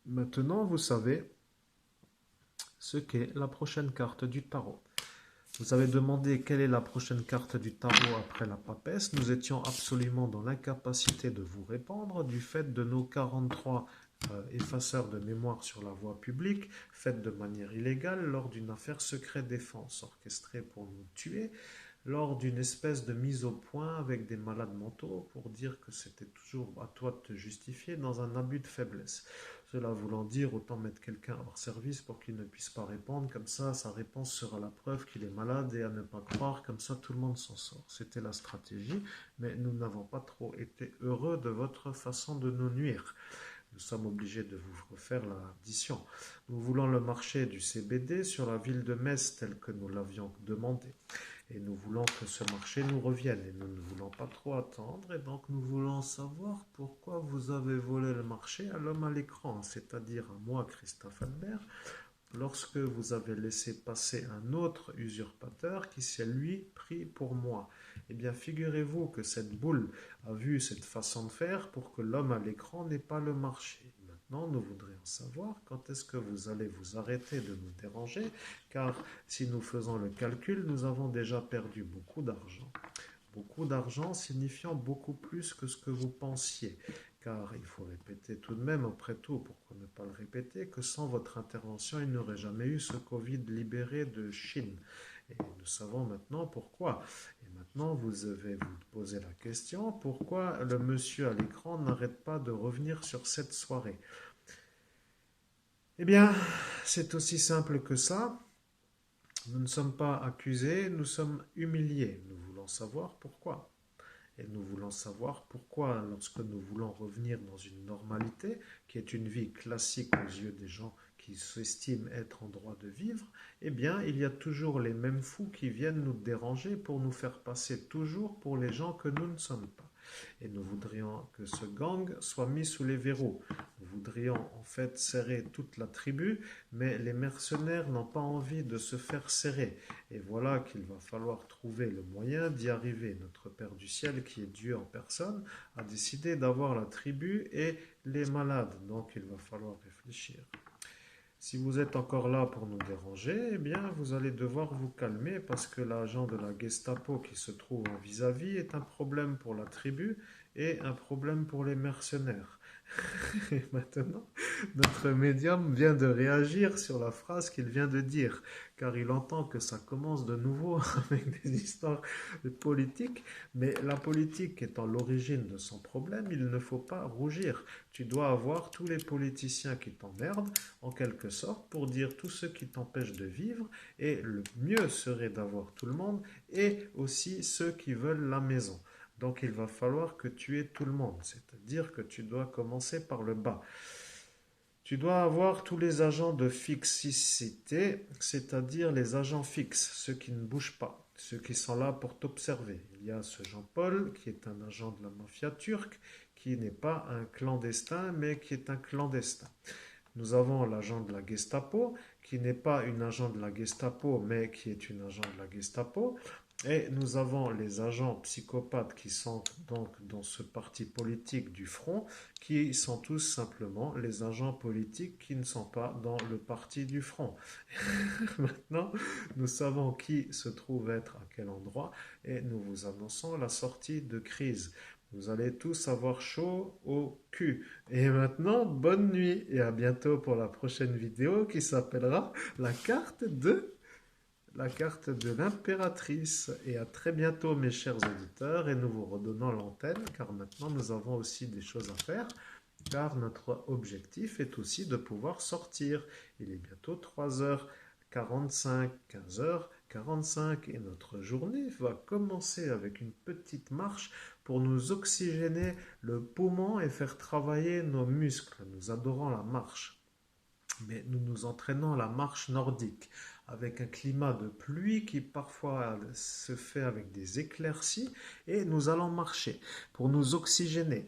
Maintenant, vous savez ce qu'est la prochaine carte du tarot. Vous avez demandé quelle est la prochaine carte du tarot après la papesse. Nous étions absolument dans l'incapacité de vous répondre du fait de nos 43 effaceurs de mémoire sur la voie publique, faites de manière illégale lors d'une affaire secret défense orchestrée pour nous tuer, lors d'une espèce de mise au point avec des malades mentaux pour dire que c'était toujours à toi de te justifier dans un abus de faiblesse. Cela voulant dire autant mettre quelqu'un hors service pour qu'il ne puisse pas répondre, comme ça sa réponse sera la preuve qu'il est malade et à ne pas croire, comme ça tout le monde s'en sort. C'était la stratégie, mais nous n'avons pas trop été heureux de votre façon de nous nuire. Nous sommes obligés de vous refaire l'addition. Nous voulons le marché du CBD sur la ville de Metz tel que nous l'avions demandé. Et nous voulons que ce marché nous revienne. Et nous ne voulons pas trop attendre. Et donc nous voulons savoir pourquoi vous avez volé le marché à l'homme à l'écran, c'est-à-dire à moi, Christophe Albert, lorsque vous avez laissé passer un autre usurpateur qui s'est lui pris pour moi. Eh bien, figurez-vous que cette boule a vu cette façon de faire pour que l'homme à l'écran n'ait pas le marché. Maintenant, nous voudrions savoir quand est-ce que vous allez vous arrêter de nous déranger, car si nous faisons le calcul, nous avons déjà perdu beaucoup d'argent. Beaucoup d'argent signifiant beaucoup plus que ce que vous pensiez. Car il faut répéter tout de même, après tout, pourquoi ne pas le répéter, que sans votre intervention, il n'y aurait jamais eu ce Covid libéré de Chine. Et nous savons maintenant pourquoi. Et maintenant, vous devez vous poser la question, pourquoi le monsieur à l'écran n'arrête pas de revenir sur cette soirée? Eh bien, c'est aussi simple que ça. Nous ne sommes pas accusés, nous sommes humiliés. Nous voulons savoir pourquoi. Et nous voulons savoir pourquoi, lorsque nous voulons revenir dans une normalité, qui est une vie classique aux yeux des gens qui s'estiment être en droit de vivre, eh bien, il y a toujours les mêmes fous qui viennent nous déranger pour nous faire passer toujours pour les gens que nous ne sommes pas. Et nous voudrions que ce gang soit mis sous les verrous. Nous voudrions en fait serrer toute la tribu, mais les mercenaires n'ont pas envie de se faire serrer. Et voilà qu'il va falloir trouver le moyen d'y arriver. Notre Père du ciel, qui est Dieu en personne, a décidé d'avoir la tribu et les malades. Donc il va falloir réfléchir. Si vous êtes encore là pour nous déranger, eh bien, vous allez devoir vous calmer parce que l'agent de la Gestapo qui se trouve en vis-à-vis est un problème pour la tribu et un problème pour les mercenaires. Et maintenant, notre médium vient de réagir sur la phrase qu'il vient de dire, car il entend que ça commence de nouveau avec des histoires politiques, mais la politique étant l'origine de son problème, il ne faut pas rougir. Tu dois avoir tous les politiciens qui t'emmerdent, en quelque sorte, pour dire tout ce qui t'empêche de vivre, et le mieux serait d'avoir tout le monde, et aussi ceux qui veulent la maison. Donc il va falloir que tu aies tout le monde, c'est-à-dire que tu dois commencer par le bas. Tu dois avoir tous les agents de fixicité, c'est-à-dire les agents fixes, ceux qui ne bougent pas, ceux qui sont là pour t'observer. Il y a ce Jean-Paul qui est un agent de la mafia turque, qui n'est pas un clandestin, mais qui est un clandestin. Nous avons l'agent de la Gestapo, qui n'est pas une agent de la Gestapo, mais qui est une agent de la Gestapo. Et nous avons les agents psychopathes qui sont donc dans ce parti politique du Front, qui sont tous simplement les agents politiques qui ne sont pas dans le parti du Front. Maintenant, nous savons qui se trouve être à quel endroit et nous vous annonçons la sortie de crise. Vous allez tous avoir chaud au cul. Et maintenant, bonne nuit et à bientôt pour la prochaine vidéo qui s'appellera la carte de l'impératrice. Et à très bientôt mes chers auditeurs et nous vous redonnons l'antenne car maintenant nous avons aussi des choses à faire car notre objectif est aussi de pouvoir sortir. Il est bientôt 3h45, 15h45 et notre journée va commencer avec une petite marche pour nous oxygéner le poumon et faire travailler nos muscles. Nous adorons la marche, mais nous nous entraînons à la marche nordique avec un climat de pluie qui parfois se fait avec des éclaircies et nous allons marcher pour nous oxygéner.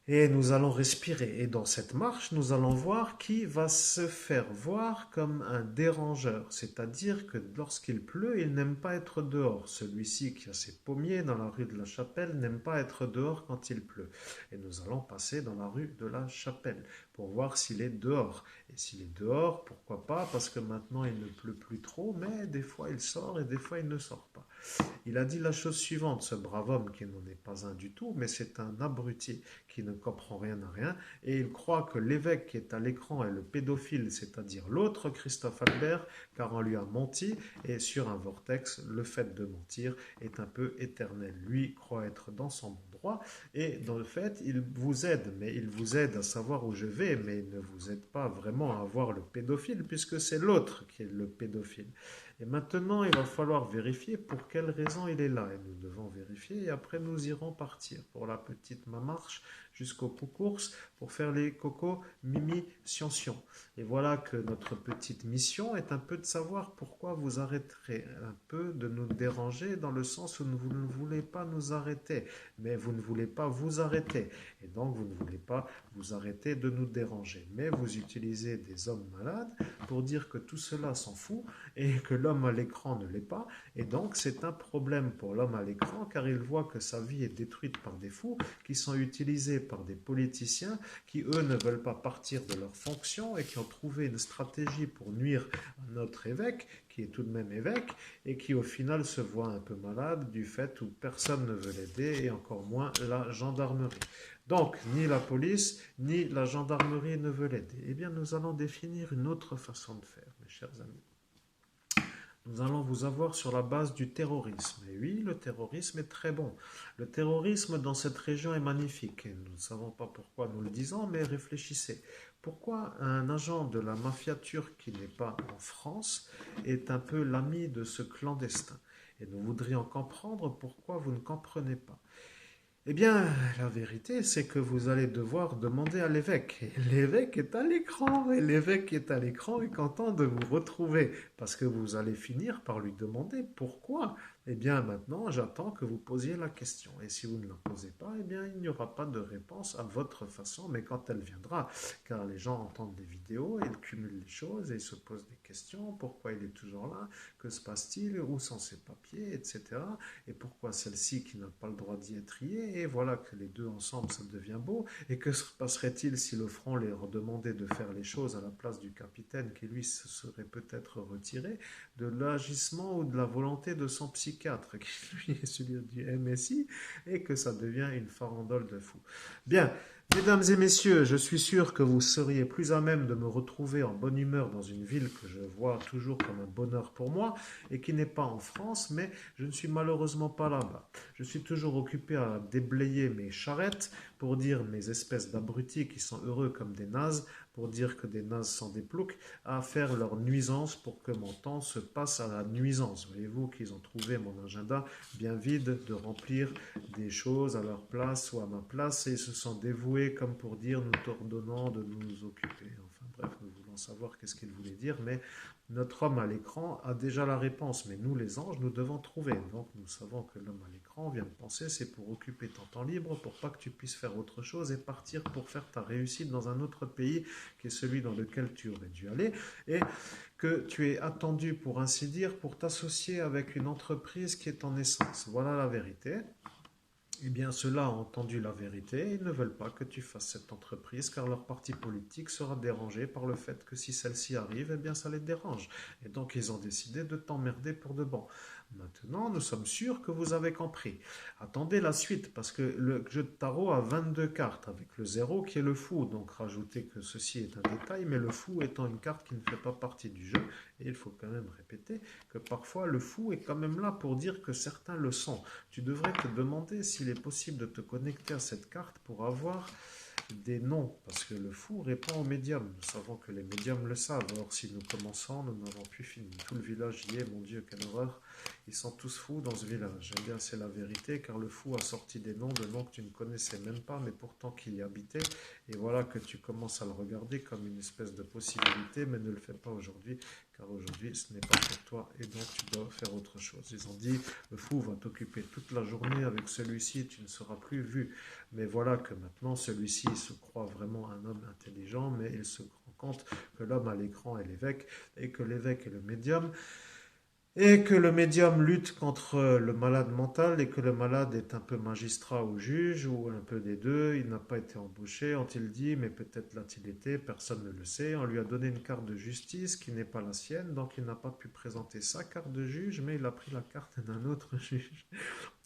Et nous allons respirer. Et dans cette marche, nous allons voir qui va se faire voir comme un dérangeur. C'est-à-dire que lorsqu'il pleut, il n'aime pas être dehors. Celui-ci qui a ses pommiers dans la rue de la Chapelle n'aime pas être dehors quand il pleut. Et nous allons passer dans la rue de la Chapelle pour voir s'il est dehors. Et s'il est dehors, pourquoi pas? Parce que maintenant il ne pleut plus trop, mais des fois il sort et des fois il ne sort pas. Il a dit la chose suivante, ce brave homme qui n'en est pas un du tout, mais c'est un abruti qui ne comprend rien à rien, et il croit que l'évêque qui est à l'écran est le pédophile, c'est-à-dire l'autre Christophe Albert, car on lui a menti, et sur un vortex, le fait de mentir est un peu éternel. Lui croit être dans son bon droit, et dans le fait, il vous aide, mais il vous aide à savoir où je vais, mais il ne vous aide pas vraiment à voir le pédophile, puisque c'est l'autre qui est le pédophile. Et maintenant, il va falloir vérifier pour quelle raison il est là. Et nous devons vérifier et après nous irons partir pour la petite marche jusqu'au course pour faire les cocos mimi sciencions. Et voilà que notre petite mission est un peu de savoir pourquoi vous arrêterez un peu de nous déranger dans le sens où vous ne voulez pas nous arrêter, mais vous ne voulez pas vous arrêter. Et donc vous ne voulez pas vous arrêter de nous déranger. Mais vous utilisez des hommes malades pour dire que tout cela s'en fout et que l'homme à l'écran ne l'est pas. Et donc c'est un problème pour l'homme à l'écran car il voit que sa vie est détruite par des fous qui sont utilisés par des politiciens qui eux ne veulent pas partir de leur fonction et qui ont trouvé une stratégie pour nuire à notre évêque qui est tout de même évêque et qui au final se voit un peu malade du fait où personne ne veut l'aider et encore moins la gendarmerie. Donc, ni la police, ni la gendarmerie ne veut l'aider. Eh bien, nous allons définir une autre façon de faire, mes chers amis. Nous allons vous avoir sur la base du terrorisme. Et oui, le terrorisme est très bon. Le terrorisme dans cette région est magnifique. Et nous ne savons pas pourquoi nous le disons, mais réfléchissez. Pourquoi un agent de la mafia turque qui n'est pas en France est un peu l'ami de ce clandestin? Et nous voudrions comprendre pourquoi vous ne comprenez pas. Eh bien, la vérité, c'est que vous allez devoir demander à l'évêque. Et l'évêque est à l'écran, et l'évêque est à l'écran et content de vous retrouver, parce que vous allez finir par lui demander pourquoi Eh bien, maintenant, j'attends que vous posiez la question. Et si vous ne la posez pas, eh bien, il n'y aura pas de réponse à votre façon, mais quand elle viendra, car les gens entendent des vidéos, ils cumulent les choses et ils se posent des questions. Pourquoi il est toujours là? Que se passe-t-il? Où sont ses papiers? Etc. Et pourquoi celle-ci qui n'a pas le droit d'y être y est? Et voilà que les deux ensemble, ça devient beau. Et que se passerait-il si le front leur demandait de faire les choses à la place du capitaine qui, lui, se serait peut-être retiré de l'agissement ou de la volonté de son psychiatre, qui lui est celui du MSI, et que ça devient une farandole de fou. Bien, mesdames et messieurs, je suis sûr que vous seriez plus à même de me retrouver en bonne humeur dans une ville que je vois toujours comme un bonheur pour moi, et qui n'est pas en France, mais je ne suis malheureusement pas là-bas. Je suis toujours occupé à déblayer mes charrettes pour dire mes espèces d'abrutis qui sont heureux comme des nazes, pour dire que des nazes sont des ploucs, à faire leur nuisance pour que mon temps se passe à la nuisance. Voyez-vous qu'ils ont trouvé mon agenda bien vide de remplir des choses à leur place ou à ma place et ils se sont dévoués comme pour dire nous t'ordonnons de nous occuper. Enfin bref, nous voulons savoir qu'est-ce qu'il voulait dire, mais notre homme à l'écran a déjà la réponse, mais nous les anges, nous devons trouver. Donc nous savons que l'homme à l'écran vient de penser, c'est pour occuper ton temps libre, pour pas que tu puisses faire autre chose et partir pour faire ta réussite dans un autre pays qui est celui dans lequel tu aurais dû aller, et que tu es attendu, pour ainsi dire, pour t'associer avec une entreprise qui est en essence. Voilà la vérité. Eh bien, ceux-là ont entendu la vérité et ils ne veulent pas que tu fasses cette entreprise car leur parti politique sera dérangé par le fait que si celle-ci arrive, eh bien, ça les dérange. Et donc, ils ont décidé de t'emmerder pour de bon. Maintenant, nous sommes sûrs que vous avez compris. Attendez la suite parce que le jeu de tarot a 22 cartes avec le zéro qui est le fou. Donc, rajoutez que ceci est un détail, mais le fou étant une carte qui ne fait pas partie du jeu. Et il faut quand même répéter que parfois le fou est quand même là pour dire que certains le sont. Tu devrais te demander s'il est possible de te connecter à cette carte pour avoir des noms, parce que le fou répond aux médiums. Nous savons que les médiums le savent. Or, si nous commençons, nous n'avons plus fini. Tout le village y est, mon Dieu, quelle horreur. Ils sont tous fous dans ce village. Eh bien, c'est la vérité, car le fou a sorti des noms de noms que tu ne connaissais même pas, mais pourtant qui y habitaient. Et voilà que tu commences à le regarder comme une espèce de possibilité, mais ne le fais pas aujourd'hui, car aujourd'hui, ce n'est pas pour toi, et donc tu dois faire autre chose. Ils ont dit, le fou va t'occuper toute la journée avec celui-ci, tu ne seras plus vu. Mais voilà que maintenant, celui-ci se croit vraiment un homme intelligent, mais il se rend compte que l'homme à l'écran est l'évêque, et que l'évêque est le médium, et que le médium lutte contre le malade mental, et que le malade est un peu magistrat ou juge, ou un peu des deux. Il n'a pas été embauché, ont-ils dit, mais peut-être l'a-t-il été, personne ne le sait. On lui a donné une carte de justice qui n'est pas la sienne, donc il n'a pas pu présenter sa carte de juge, mais il a pris la carte d'un autre juge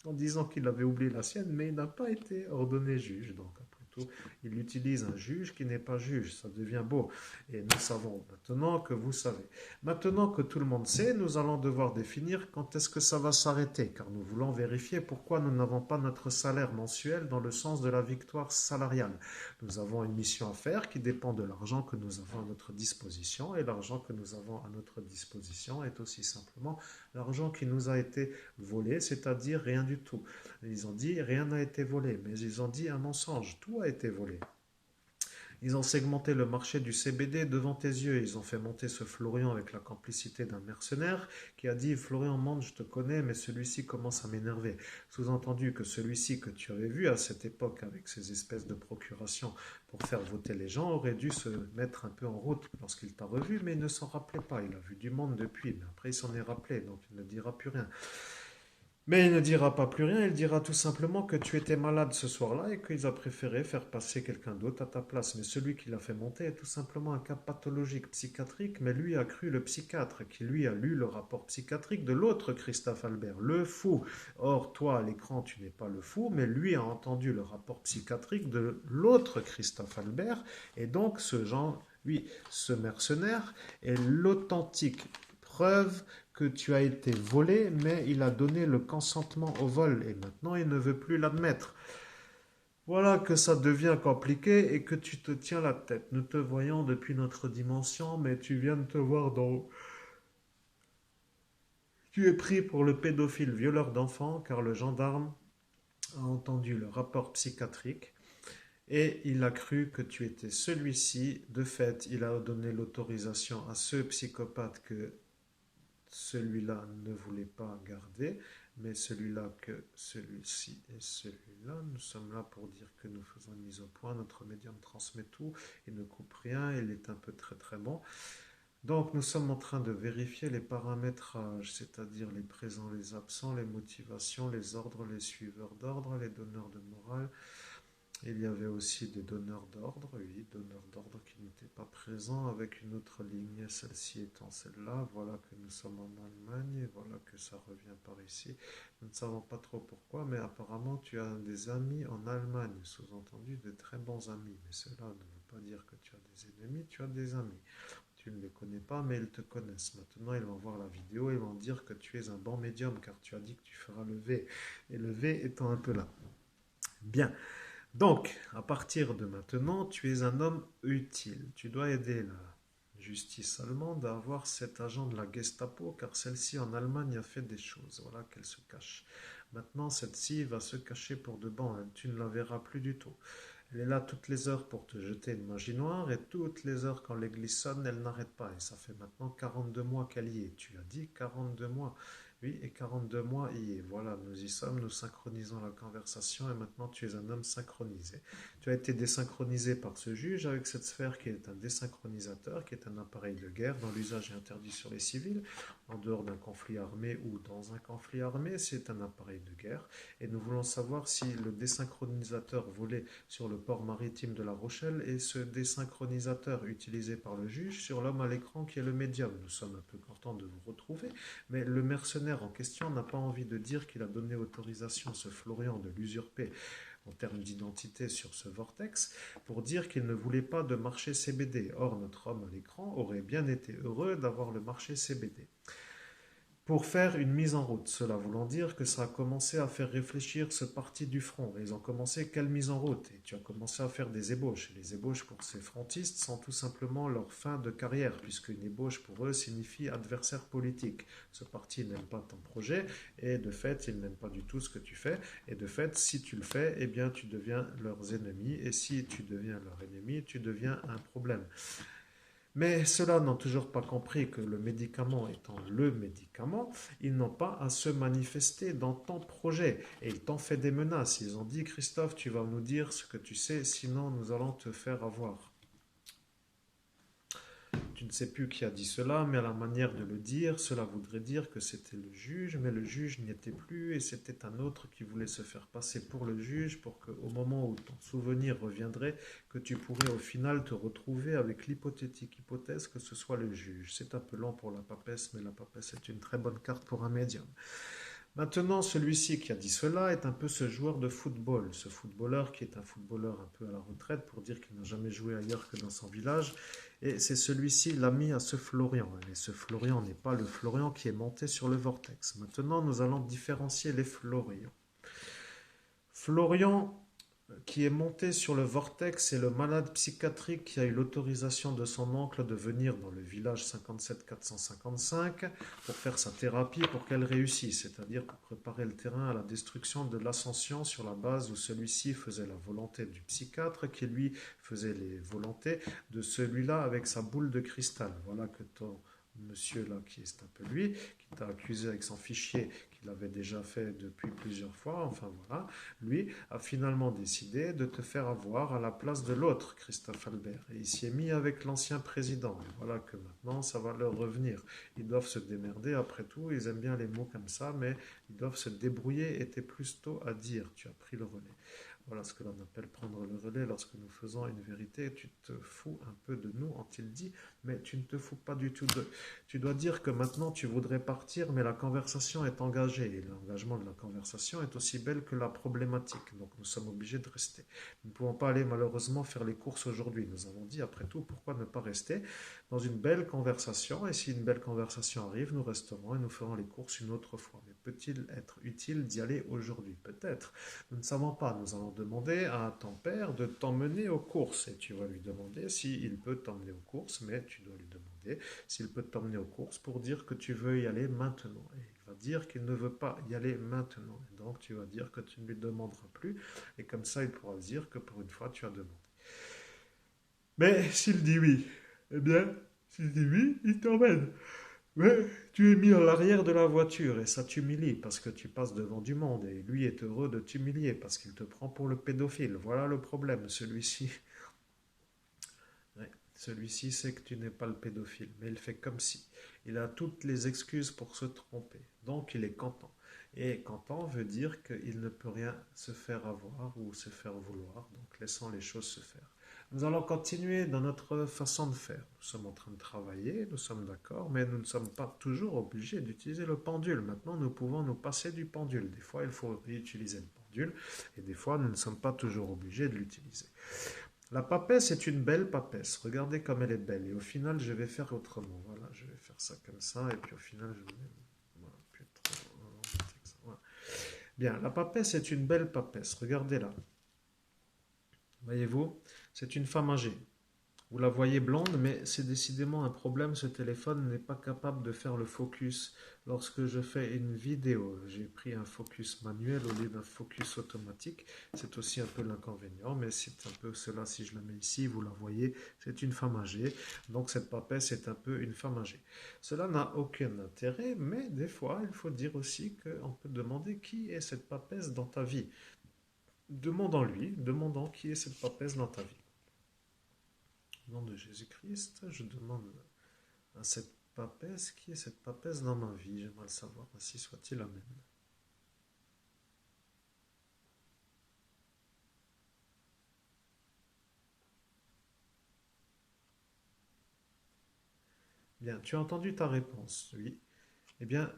en disant qu'il avait oublié la sienne, mais il n'a pas été ordonné juge. Donc, après tout, il utilise un juge qui n'est pas juge. Ça devient beau. Et nous savons maintenant que vous savez. Maintenant que tout le monde sait, nous allons devoir définir quand est-ce que ça va s'arrêter, car nous voulons vérifier pourquoi nous n'avons pas notre salaire mensuel dans le sens de la victoire salariale. Nous avons une mission à faire qui dépend de l'argent que nous avons à notre disposition, et l'argent que nous avons à notre disposition est aussi simplement l'argent qui nous a été volé, c'est-à-dire rien du tout. Ils ont dit rien n'a été volé, mais ils ont dit un mensonge, tout a été volé. Ils ont segmenté le marché du CBD devant tes yeux. Ils ont fait monter ce Florian avec la complicité d'un mercenaire qui a dit Florian Mande, je te connais, mais celui-ci commence à m'énerver. Sous-entendu que celui-ci que tu avais vu à cette époque avec ces espèces de procurations pour faire voter les gens aurait dû se mettre un peu en route lorsqu'il t'a revu, mais il ne s'en rappelait pas. Il a vu du monde depuis, mais après il s'en est rappelé, donc il ne dira plus rien. Mais il ne dira pas plus rien, il dira tout simplement que tu étais malade ce soir-là et qu'il a préféré faire passer quelqu'un d'autre à ta place. Mais celui qui l'a fait monter est tout simplement un cas pathologique psychiatrique, mais lui a cru le psychiatre, qui lui a lu le rapport psychiatrique de l'autre Christophe Albert, le fou. Or, toi, à l'écran, tu n'es pas le fou, mais lui a entendu le rapport psychiatrique de l'autre Christophe Albert, et donc ce genre, lui, ce mercenaire, est l'authentique preuve que tu as été volé, mais il a donné le consentement au vol et maintenant il ne veut plus l'admettre. Voilà que ça devient compliqué et que tu te tiens la tête. Nous te voyons depuis notre dimension, mais tu viens de te voir dans... Tu es pris pour le pédophile violeur d'enfants car le gendarme a entendu le rapport psychiatrique et il a cru que tu étais celui-ci. De fait, il a donné l'autorisation à ce psychopathe que celui-là ne voulait pas garder mais celui-là que celui-ci et celui-là. Nous sommes là pour dire que nous faisons une mise au point. Notre médium transmet tout, il ne coupe rien, il est un peu très très bon. Donc nous sommes en train de vérifier les paramétrages, c'est-à-dire les présents, les absents, les motivations, les ordres, les suiveurs d'ordre, les donneurs de morale. Il y avait aussi des donneurs d'ordre, oui, donneurs d'ordre qui n'étaient pas présents avec une autre ligne, celle-ci étant celle-là. Voilà que nous sommes en Allemagne et voilà que ça revient par ici. Nous ne savons pas trop pourquoi, mais apparemment tu as des amis en Allemagne, sous-entendu de très bons amis. Mais cela ne veut pas dire que tu as des ennemis, tu as des amis. Tu ne les connais pas, mais ils te connaissent. Maintenant, ils vont voir la vidéo et vont dire que tu es un bon médium, car tu as dit que tu feras le V. Et le V étant un peu là. Bien. Donc, à partir de maintenant, tu es un homme utile. Tu dois aider la justice allemande à avoir cet agent de la Gestapo, car celle-ci en Allemagne a fait des choses. Voilà qu'elle se cache. Maintenant, cette-ci va se cacher pour de bon. Tu ne la verras plus du tout. Elle est là toutes les heures pour te jeter une magie noire et toutes les heures quand l'église sonne, elle n'arrête pas. Et ça fait maintenant 42 mois qu'elle y est. Tu as dit 42 mois. Oui, et 42 mois y est. Voilà, nous y sommes, nous synchronisons la conversation et maintenant tu es un homme synchronisé. Tu as été désynchronisé par ce juge avec cette sphère qui est un désynchronisateur, qui est un appareil de guerre dont l'usage est interdit sur les civils, en dehors d'un conflit armé ou dans un conflit armé, c'est un appareil de guerre. Et nous voulons savoir si le désynchronisateur volé sur le port maritime de La Rochelle est ce désynchronisateur utilisé par le juge sur l'homme à l'écran qui est le médium. Nous sommes un peu contents de vous retrouver, mais le mercenaire en question n'a pas envie de dire qu'il a donné autorisation à ce Florian de l'usurper en termes d'identité sur ce vortex, pour dire qu'il ne voulait pas de marché CBD. Or, notre homme à l'écran aurait bien été heureux d'avoir le marché CBD. Pour faire une mise en route, cela voulant dire que ça a commencé à faire réfléchir ce parti du front. Et ils ont commencé quelle mise en route? Et tu as commencé à faire des ébauches. Et les ébauches pour ces frontistes sont tout simplement leur fin de carrière, puisque une ébauche pour eux signifie adversaire politique. Ce parti n'aime pas ton projet, et de fait, ils n'aiment pas du tout ce que tu fais. Et de fait, si tu le fais, eh bien, tu deviens leurs ennemis. Et si tu deviens leur ennemi, tu deviens un problème. Mais ceux-là n'ont toujours pas compris que le médicament étant le médicament, ils n'ont pas à se manifester dans ton projet. Et ils t'ont fait des menaces. Ils ont dit, Christophe, tu vas nous dire ce que tu sais, sinon nous allons te faire avoir. Tu ne sais plus qui a dit cela, mais à la manière de le dire, cela voudrait dire que c'était le juge, mais le juge n'y était plus et c'était un autre qui voulait se faire passer pour le juge pour qu'au moment où ton souvenir reviendrait, que tu pourrais au final te retrouver avec l'hypothétique hypothèse que ce soit le juge. C'est un peu lent pour la papesse, mais la papesse est une très bonne carte pour un médium. Maintenant, celui-ci qui a dit cela est un peu ce joueur de football, ce footballeur qui est un footballeur un peu à la retraite pour dire qu'il n'a jamais joué ailleurs que dans son village. Et c'est celui-ci l'ami à ce Florian. Et ce Florian n'est pas le Florian qui est monté sur le vortex. Maintenant, nous allons différencier les Florians. Florian qui est monté sur le vortex, c'est le malade psychiatrique qui a eu l'autorisation de son oncle de venir dans le village 57455 pour faire sa thérapie pour qu'elle réussisse, c'est-à-dire pour préparer le terrain à la destruction de l'ascension sur la base où celui-ci faisait la volonté du psychiatre qui lui faisait les volontés de celui-là avec sa boule de cristal. Voilà que ton monsieur là, qui est un peu lui, qui t'a accusé avec son fichier qu'il avait déjà fait depuis plusieurs fois, enfin voilà, lui a finalement décidé de te faire avoir à la place de l'autre, Christophe Albert. Et il s'y est mis avec l'ancien président. Et voilà que maintenant, ça va leur revenir. Ils doivent se démerder, après tout, ils aiment bien les mots comme ça, mais ils doivent se débrouiller, et t'es plus tôt à dire, tu as pris le relais. Voilà ce que l'on appelle prendre le relais lorsque nous faisons une vérité. Tu te fous un peu de nous, ont-ils dit, mais tu ne te fous pas du tout d'eux. Tu dois dire que maintenant tu voudrais partir, mais la conversation est engagée. Et l'engagement de la conversation est aussi belle que la problématique. Donc nous sommes obligés de rester. Nous ne pouvons pas aller malheureusement faire les courses aujourd'hui. Nous avons dit, après tout, pourquoi ne pas rester dans une belle conversation? Et si une belle conversation arrive, nous resterons et nous ferons les courses une autre fois. Mais peut-il être utile d'y aller aujourd'hui? Peut-être. Nous ne savons pas. Nous allons demander à ton père de t'emmener aux courses. Et tu vas lui demander s'il peut t'emmener aux courses, mais tu dois lui demander s'il peut t'emmener aux courses pour dire que tu veux y aller maintenant. Et il va dire qu'il ne veut pas y aller maintenant. Et donc tu vas dire que tu ne lui demanderas plus. Et comme ça, il pourra dire que pour une fois, tu as demandé. Mais s'il dit oui, eh bien, s'il dit oui, il t'emmène. Mais tu es mis à l'arrière de la voiture et ça t'humilie parce que tu passes devant du monde et lui est heureux de t'humilier parce qu'il te prend pour le pédophile. Voilà le problème, celui-ci. Ouais, celui-ci sait que tu n'es pas le pédophile, mais il fait comme si. Il a toutes les excuses pour se tromper. Donc il est content. Et content veut dire qu'il ne peut rien se faire avoir ou se faire vouloir. Donc laissons les choses se faire. Nous allons continuer dans notre façon de faire. Nous sommes en train de travailler, nous sommes d'accord, mais nous ne sommes pas toujours obligés d'utiliser le pendule. Maintenant, nous pouvons nous passer du pendule. Des fois, il faut réutiliser le pendule et des fois, nous ne sommes pas toujours obligés de l'utiliser. La papesse est une belle papesse. Regardez comme elle est belle. Et au final, je vais faire autrement. Voilà, je vais faire ça comme ça. Et puis au final, je vais... Voilà, plus trop embêter que ça. Voilà. Bien, la papesse est une belle papesse. Regardez-la. Voyez-vous, c'est une femme âgée. Vous la voyez blonde, mais c'est décidément un problème. Ce téléphone n'est pas capable de faire le focus. Lorsque je fais une vidéo, j'ai pris un focus manuel au lieu d'un focus automatique. C'est aussi un peu l'inconvénient, mais c'est un peu cela. Si je la mets ici, vous la voyez, c'est une femme âgée. Donc cette papesse est un peu une femme âgée. Cela n'a aucun intérêt, mais des fois, il faut dire aussi qu'on peut demander qui est cette papesse dans ta vie. Demandons-lui, demandons qui est cette papesse dans ta vie. Au nom de Jésus-Christ, je demande à cette papesse, qui est cette papesse dans ma vie? J'aimerais le savoir, ainsi soit-il, amen. Bien, tu as entendu ta réponse, oui. Eh bien,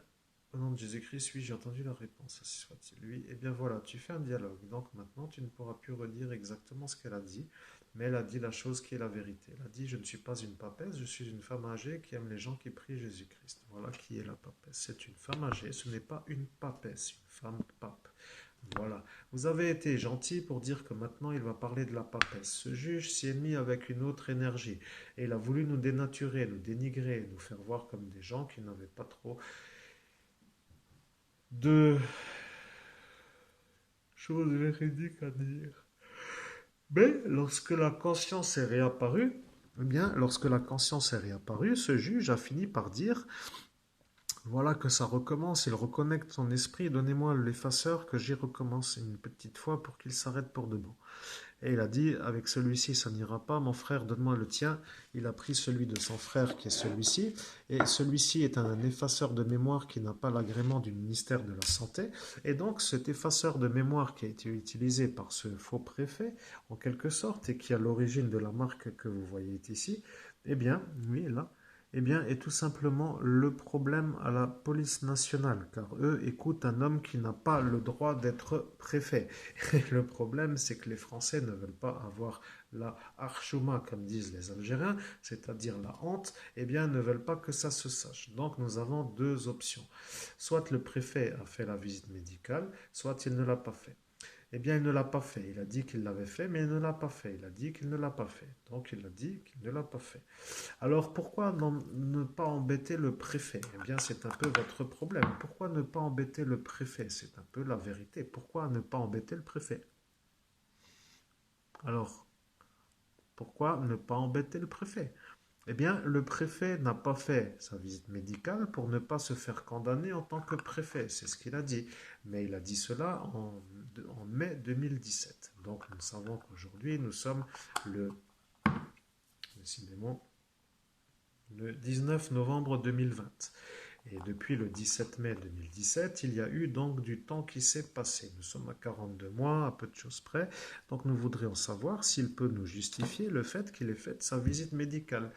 au nom de Jésus-Christ, oui, j'ai entendu la réponse, ainsi soit-il. Oui, eh bien voilà, tu fais un dialogue. Donc maintenant, tu ne pourras plus redire exactement ce qu'elle a dit, mais elle a dit la chose qui est la vérité. Elle a dit, je ne suis pas une papesse, je suis une femme âgée qui aime les gens qui prient Jésus-Christ. Voilà qui est la papesse. C'est une femme âgée, ce n'est pas une papesse, une femme pape. Voilà. Vous avez été gentil pour dire que maintenant il va parler de la papesse. Ce juge s'y est mis avec une autre énergie et il a voulu nous dénaturer, nous dénigrer, nous faire voir comme des gens qui n'avaient pas trop de choses véridiques à dire. Mais lorsque la conscience est réapparue, eh bien, lorsque la conscience est réapparue, ce juge a fini par dire voilà que ça recommence, il reconnecte son esprit, donnez-moi l'effaceur que j'y recommence une petite fois pour qu'il s'arrête pour de bon. Et il a dit, avec celui-ci, ça n'ira pas, mon frère, donne-moi le tien. Il a pris celui de son frère qui est celui-ci, et celui-ci est un effaceur de mémoire qui n'a pas l'agrément du ministère de la Santé. Et donc cet effaceur de mémoire qui a été utilisé par ce faux préfet, en quelque sorte, et qui a l'origine de la marque que vous voyez ici, eh bien, oui, là, eh bien, est tout simplement le problème à la police nationale, car eux écoutent un homme qui n'a pas le droit d'être préfet. Et le problème, c'est que les Français ne veulent pas avoir la archouma, comme disent les Algériens, c'est-à-dire la honte, eh bien, ne veulent pas que ça se sache. Donc, nous avons deux options. Soit le préfet a fait la visite médicale, soit il ne l'a pas fait. Eh bien, il ne l'a pas fait. Il a dit qu'il l'avait fait, mais il ne l'a pas fait. Il a dit qu'il ne l'a pas fait. Donc, il a dit qu'il ne l'a pas fait. Alors pourquoi ne pas embêter le préfet? Eh bien, c'est un peu votre problème. Pourquoi ne pas embêter le préfet? C'est un peu la vérité. Pourquoi ne pas embêter le préfet? Alors, pourquoi ne pas embêter le préfet? Eh bien, le préfet n'a pas fait sa visite médicale pour ne pas se faire condamner en tant que préfet. C'est ce qu'il a dit. Mais il a dit cela en mai 2017. Donc, nous savons qu'aujourd'hui, nous sommes le, décidément, le 19 novembre 2020. Et depuis le 17 mai 2017, il y a eu donc du temps qui s'est passé. Nous sommes à 42 mois, à peu de choses près. Donc nous voudrions savoir s'il peut nous justifier le fait qu'il ait fait sa visite médicale.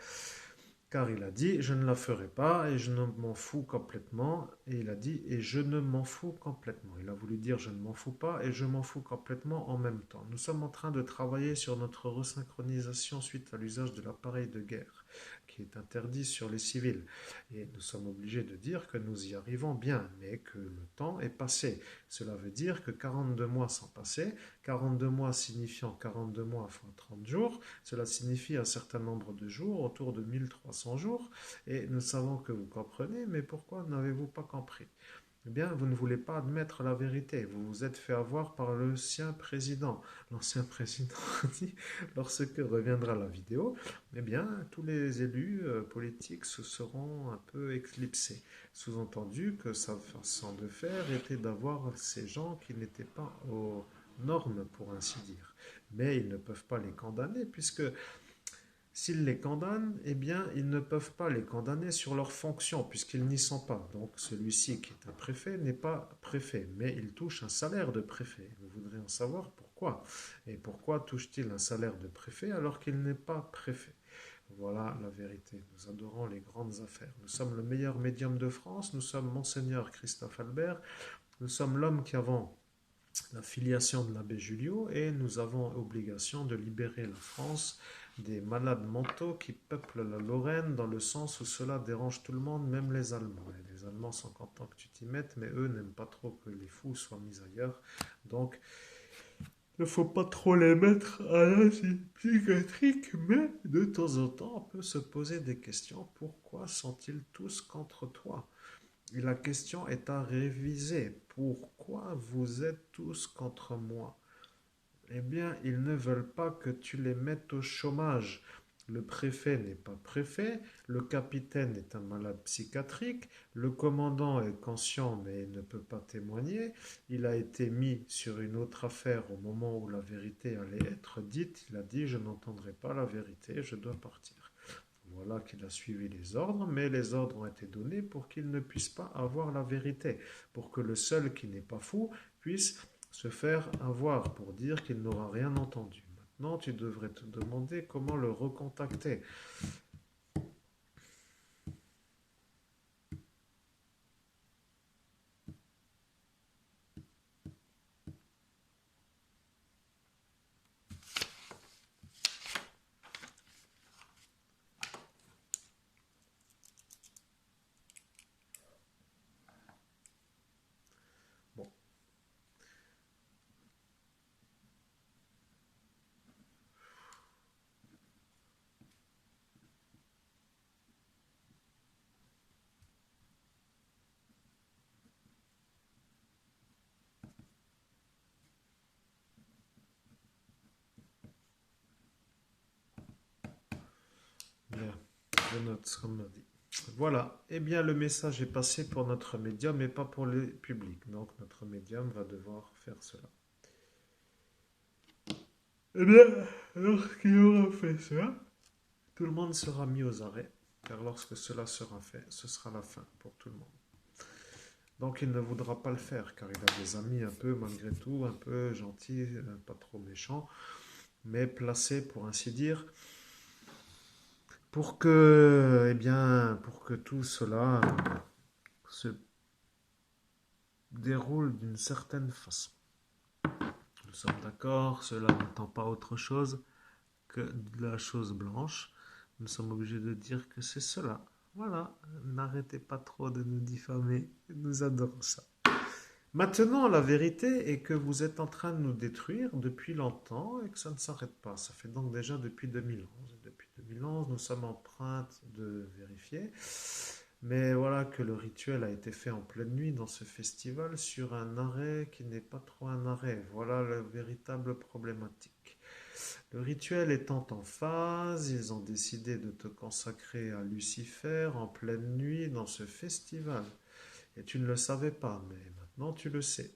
Car il a dit, je ne la ferai pas et je ne m'en fous complètement. Et il a dit, et je ne m'en fous complètement. Il a voulu dire, je ne m'en fous pas et je m'en fous complètement en même temps. Nous sommes en train de travailler sur notre resynchronisation suite à l'usage de l'appareil de guerre, qui est interdit sur les civils. Et nous sommes obligés de dire que nous y arrivons bien, mais que le temps est passé. Cela veut dire que 42 mois sont passés, 42 mois signifiant 42 mois fois 30 jours, cela signifie un certain nombre de jours, autour de 1300 jours, et nous savons que vous comprenez, mais pourquoi n'avez-vous pas compris? Eh bien, vous ne voulez pas admettre la vérité. Vous vous êtes fait avoir par l'ancien président. L'ancien président dit, lorsque reviendra la vidéo, eh bien, tous les élus politiques se seront un peu éclipsés. Sous-entendu que sa façon de faire était d'avoir ces gens qui n'étaient pas aux normes, pour ainsi dire. Mais ils ne peuvent pas les condamner puisque s'ils les condamnent, eh bien, ils ne peuvent pas les condamner sur leurs fonctions, puisqu'ils n'y sont pas. Donc, celui-ci qui est un préfet n'est pas préfet, mais il touche un salaire de préfet. Vous voudrez en savoir pourquoi. Et pourquoi touche-t-il un salaire de préfet alors qu'il n'est pas préfet? Voilà la vérité. Nous adorons les grandes affaires. Nous sommes le meilleur médium de France. Nous sommes Monseigneur Christophe Albert. Nous sommes l'homme qui avons la filiation de l'abbé Julio et nous avons obligation de libérer la France des malades mentaux qui peuplent la Lorraine dans le sens où cela dérange tout le monde, même les Allemands. Et les Allemands sont contents que tu t'y mettes, mais eux n'aiment pas trop que les fous soient mis ailleurs. Donc, il ne faut pas trop les mettre à l'asile psychiatrique, mais de temps en temps, on peut se poser des questions. Pourquoi sont-ils tous contre toi? Et la question est à réviser. Pourquoi vous êtes tous contre moi? Eh bien, ils ne veulent pas que tu les mettes au chômage. Le préfet n'est pas préfet, le capitaine est un malade psychiatrique, le commandant est conscient mais ne peut pas témoigner, il a été mis sur une autre affaire au moment où la vérité allait être dite, il a dit je n'entendrai pas la vérité, je dois partir. Voilà qu'il a suivi les ordres, mais les ordres ont été donnés pour qu'il ne puisse pas avoir la vérité, pour que le seul qui n'est pas fou puisse se faire avoir, pour dire qu'il n'aura rien entendu. Maintenant, tu devrais te demander comment le recontacter. Bon, bien, je note ce qu'on m'a dit. Voilà, eh bien le message est passé pour notre médium et pas pour le public. Donc notre médium va devoir faire cela. Eh bien, lorsqu'il aura fait ça, tout le monde sera mis aux arrêts, car lorsque cela sera fait, ce sera la fin pour tout le monde. Donc il ne voudra pas le faire, car il a des amis un peu, malgré tout, un peu gentils, pas trop méchants, mais placés, pour ainsi dire, pour que, eh bien, pour que tout cela se déroule d'une certaine façon. Nous sommes d'accord, cela n'étant pas autre chose que de la chose blanche. Nous sommes obligés de dire que c'est cela. Voilà, n'arrêtez pas trop de nous diffamer, nous adorons ça. Maintenant, la vérité est que vous êtes en train de nous détruire depuis longtemps et que ça ne s'arrête pas. Ça fait donc déjà depuis 2011. Et depuis 2011, nous sommes en train de vérifier. Mais voilà que le rituel a été fait en pleine nuit dans ce festival sur un arrêt qui n'est pas trop un arrêt. Voilà la véritable problématique. Le rituel étant en phase, ils ont décidé de te consacrer à Lucifer en pleine nuit dans ce festival. Et tu ne le savais pas, mais maintenant tu le sais.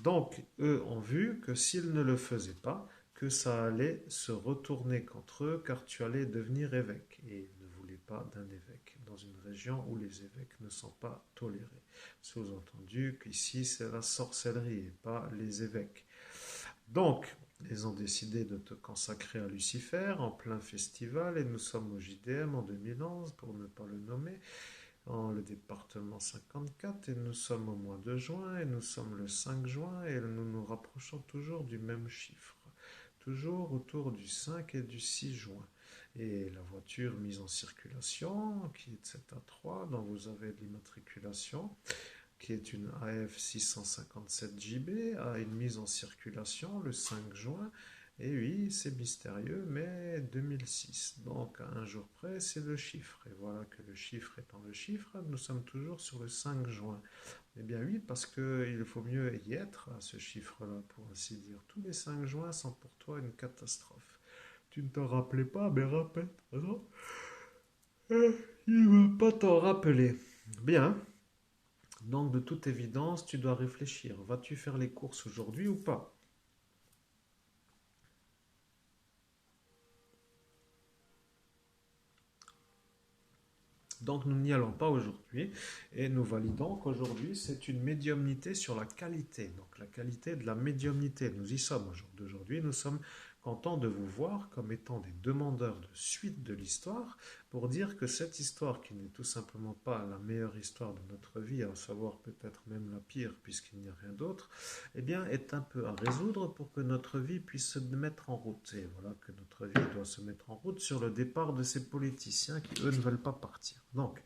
Donc, eux ont vu que s'ils ne le faisaient pas, que ça allait se retourner contre eux, car tu allais devenir évêque. Et ils ne voulaient pas d'un évêque dans une région où les évêques ne sont pas tolérés. Sous-entendu qu'ici, c'est la sorcellerie et pas les évêques. Donc, ils ont décidé de te consacrer à Lucifer en plein festival, et nous sommes au JDM en 2011, pour ne pas le nommer, dans le département 54, et nous sommes au mois de juin, et nous sommes le 5 juin, et nous nous rapprochons toujours du même chiffre, toujours autour du 5 et du 6 juin. Et la voiture mise en circulation, qui est 7A3, dont vous avez l'immatriculation, qui est une AF 657 JB, a une mise en circulation le 5 juin, Et oui, c'est mystérieux, mais 2006. Donc, à un jour près, c'est le chiffre. Et voilà que le chiffre étant le chiffre, nous sommes toujours sur le 5 juin. Eh bien oui, parce qu'il faut mieux y être à ce chiffre-là, pour ainsi dire. Tous les 5 juin sont pour toi une catastrophe. Tu ne t'en rappelais pas, mais rappelle-toi. Non. Il ne va pas t'en rappeler. Bien, donc de toute évidence, tu dois réfléchir. Vas-tu faire les courses aujourd'hui ou pas? Donc nous n'y allons pas aujourd'hui et nous validons qu'aujourd'hui c'est une médiumnité sur la qualité. Donc la qualité de la médiumnité. Nous y sommes aujourd'hui. Nous sommes contents de vous voir comme étant des demandeurs de suite de l'histoire pour dire que cette histoire qui n'est tout simplement pas la meilleure histoire de notre vie, à savoir peut-être même la pire puisqu'il n'y a rien d'autre, eh bien est un peu à résoudre pour que notre vie puisse se mettre en route. Et voilà que notre vie doit se mettre en route sur le départ de ces politiciens qui, eux, ne veulent pas partir. Donc,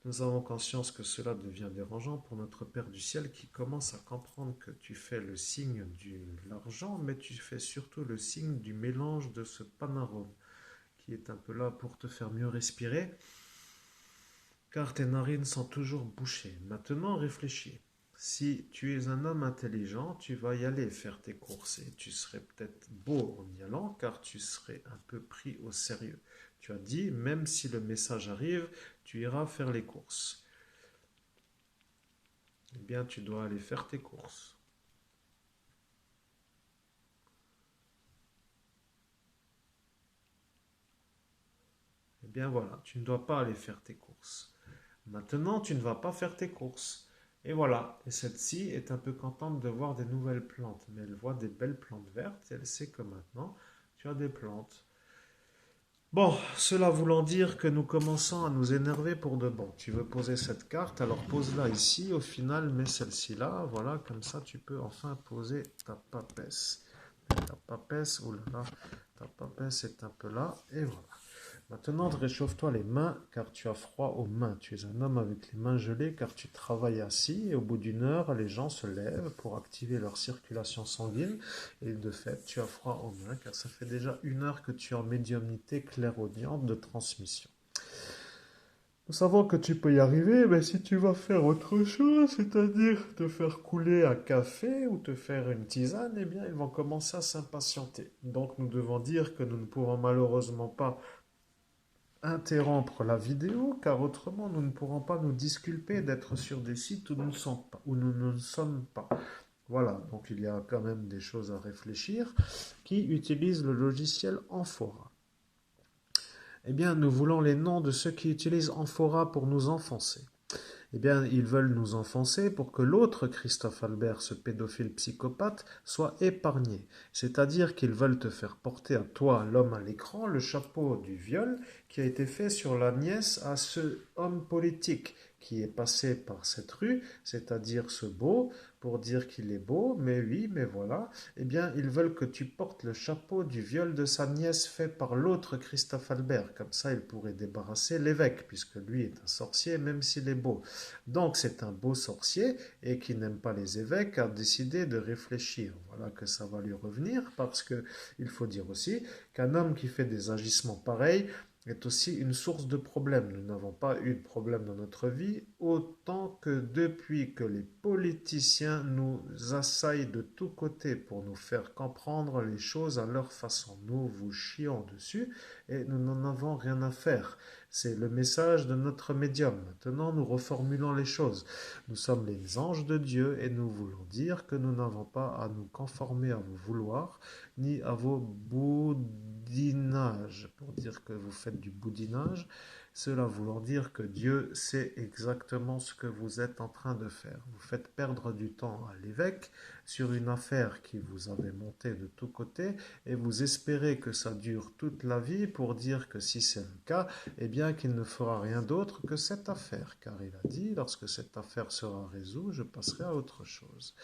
nous avons conscience que cela devient dérangeant pour notre Père du ciel qui commence à comprendre que tu fais le signe de l'argent, mais tu fais surtout le signe du mélange de ce panarome qui est un peu là pour te faire mieux respirer, car tes narines sont toujours bouchées. Maintenant, réfléchis. Si tu es un homme intelligent, tu vas y aller faire tes courses et tu serais peut-être beau en y allant car tu serais un peu pris au sérieux. Tu as dit, même si le message arrive, tu iras faire les courses. Eh bien, tu dois aller faire tes courses. Eh bien, voilà, tu ne dois pas aller faire tes courses. Maintenant, tu ne vas pas faire tes courses. Et voilà, et cette-ci est un peu contente de voir des nouvelles plantes, mais elle voit des belles plantes vertes et elle sait que maintenant, tu as des plantes. Bon, cela voulant dire que nous commençons à nous énerver pour de bon. Tu veux poser cette carte, alors pose-la ici, au final, mets celle-ci là, voilà, comme ça tu peux enfin poser ta papesse. Ta papesse, oh là là, ta papesse est un peu là, et voilà. Maintenant, réchauffe-toi les mains car tu as froid aux mains. Tu es un homme avec les mains gelées car tu travailles assis et au bout d'une heure, les gens se lèvent pour activer leur circulation sanguine et de fait, tu as froid aux mains car ça fait déjà une heure que tu es en médiumnité clairaudiente de transmission. Nous savons que tu peux y arriver, mais si tu vas faire autre chose, c'est-à-dire te faire couler un café ou te faire une tisane, eh bien, ils vont commencer à s'impatienter. Donc, nous devons dire que nous ne pouvons malheureusement pas interrompre la vidéo, car autrement nous ne pourrons pas nous disculper d'être sur des sites où nous ne sommes pas. Où nous ne sommes pas. Voilà, donc il y a quand même des choses à réfléchir. Qui utilise le logiciel Amphora? Eh bien, nous voulons les noms de ceux qui utilisent Amphora pour nous enfoncer. Eh bien, ils veulent nous enfoncer pour que l'autre Christophe Albert, ce pédophile psychopathe, soit épargné. C'est-à-dire qu'ils veulent te faire porter à toi, l'homme à l'écran, le chapeau du viol qui a été fait sur la nièce à ce homme politique qui est passé par cette rue, c'est-à-dire ce beau, pour dire qu'il est beau, mais oui, mais voilà, eh bien, ils veulent que tu portes le chapeau du viol de sa nièce fait par l'autre Christophe Albert. Comme ça, il pourrait débarrasser l'évêque, puisque lui est un sorcier, même s'il est beau. Donc, c'est un beau sorcier, et qui n'aime pas les évêques, a décidé de réfléchir. Voilà que ça va lui revenir, parce que il faut dire aussi qu'un homme qui fait des agissements pareils est aussi une source de problèmes. Nous n'avons pas eu de problème dans notre vie autant que depuis que les politiciens nous assaillent de tous côtés pour nous faire comprendre les choses à leur façon. Nous vous chions dessus et nous n'en avons rien à faire. C'est le message de notre médium. Maintenant, nous reformulons les choses. Nous sommes les anges de Dieu et nous voulons dire que nous n'avons pas à nous conformer à vos vouloirs ni à vos boudinages. Pour dire que vous faites du boudinage, cela voulant dire que Dieu sait exactement ce que vous êtes en train de faire. Vous faites perdre du temps à l'évêque sur une affaire qui vous avait monté de tous côtés et vous espérez que ça dure toute la vie pour dire que si c'est le cas, eh bien qu'il ne fera rien d'autre que cette affaire. Car il a dit, lorsque cette affaire sera résoute, je passerai à autre chose.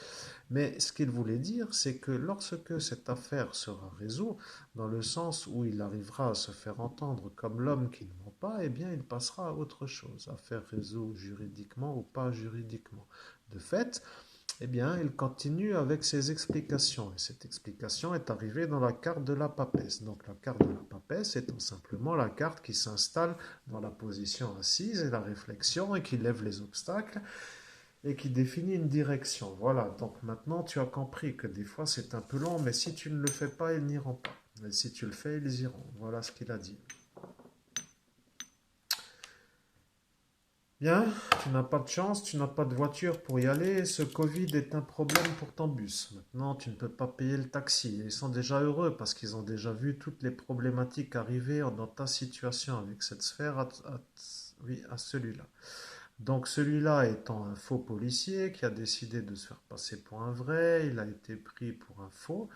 Mais ce qu'il voulait dire, c'est que lorsque cette affaire sera résoute, dans le sens où il arrivera à se faire entendre comme l'homme qui ne ment pas, eh bien il passera à autre chose, affaire résoute juridiquement ou pas juridiquement. De fait, Eh bien, il continue avec ses explications. Et cette explication est arrivée dans la carte de la papesse. Donc, la carte de la papesse étant simplement la carte qui s'installe dans la position assise et la réflexion et qui lève les obstacles et qui définit une direction. Voilà, donc maintenant tu as compris que des fois c'est un peu long, mais si tu ne le fais pas, ils n'iront pas. Mais si tu le fais, ils iront. Voilà ce qu'il a dit. Bien, tu n'as pas de chance, tu n'as pas de voiture pour y aller. Ce Covid est un problème pour ton bus. Maintenant, tu ne peux pas payer le taxi. Ils sont déjà heureux parce qu'ils ont déjà vu toutes les problématiques arriver dans ta situation avec cette sphère oui, à celui-là. Donc celui-là étant un faux policier qui a décidé de se faire passer pour un vrai, il a été pris pour un faux,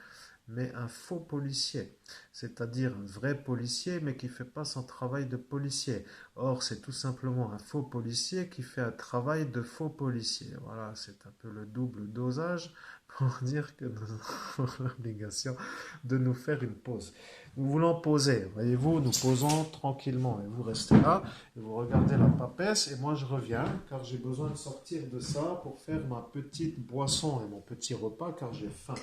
mais un faux policier, c'est-à-dire un vrai policier mais qui ne fait pas son travail de policier. Or, c'est tout simplement un faux policier qui fait un travail de faux policier. Voilà, c'est un peu le double dosage pour dire que nous avons l'obligation de nous faire une pause. Nous voulons poser, voyez-vous, nous posons tranquillement et vous restez là et vous regardez la papesse et moi je reviens car j'ai besoin de sortir de ça pour faire ma petite boisson et mon petit repas car j'ai faim.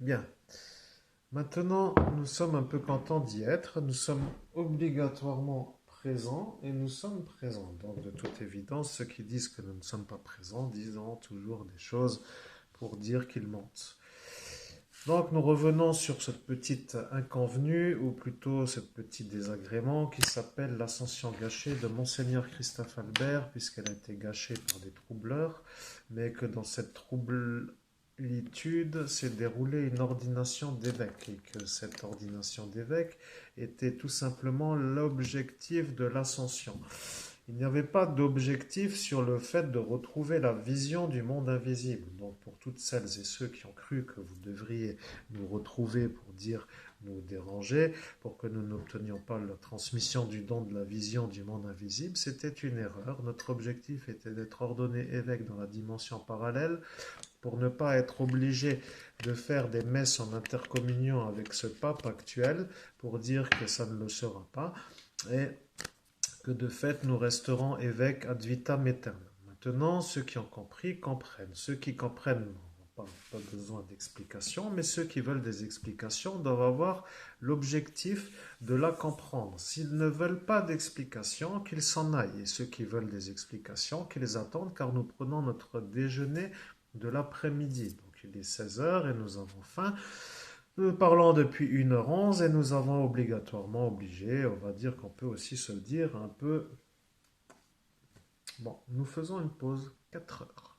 Bien. Maintenant, nous sommes un peu contents d'y être. Nous sommes obligatoirement présents et nous sommes présents. Donc, de toute évidence, ceux qui disent que nous ne sommes pas présents disent toujours des choses pour dire qu'ils mentent. Donc, nous revenons sur cette petite inconvenue, ou plutôt ce petit désagrément qui s'appelle l'ascension gâchée de Monseigneur Christophe Albert, puisqu'elle a été gâchée par des troubleurs, mais que dans cette troublitude s'est déroulée une ordination d'évêque, et que cette ordination d'évêque était tout simplement l'objectif de l'ascension. Il n'y avait pas d'objectif sur le fait de retrouver la vision du monde invisible. Donc pour toutes celles et ceux qui ont cru que vous devriez nous retrouver pour dire nous déranger, pour que nous n'obtenions pas la transmission du don de la vision du monde invisible, c'était une erreur. Notre objectif était d'être ordonné évêque dans la dimension parallèle pour ne pas être obligé de faire des messes en intercommunion avec ce pape actuel pour dire que ça ne le sera pas. Et que de fait nous resterons évêques ad vitam aeternam. Maintenant, ceux qui ont compris, comprennent. Ceux qui comprennent n'ont pas besoin d'explications, mais ceux qui veulent des explications doivent avoir l'objectif de la comprendre. S'ils ne veulent pas d'explications, qu'ils s'en aillent. Et ceux qui veulent des explications, qu'ils attendent, car nous prenons notre déjeuner de l'après-midi. Donc il est 16 heures et nous avons faim. Nous parlons depuis 1h11 et nous avons obligatoirement obligé, on va dire qu'on peut aussi se le dire un peu. Bon, nous faisons une pause 4 heures.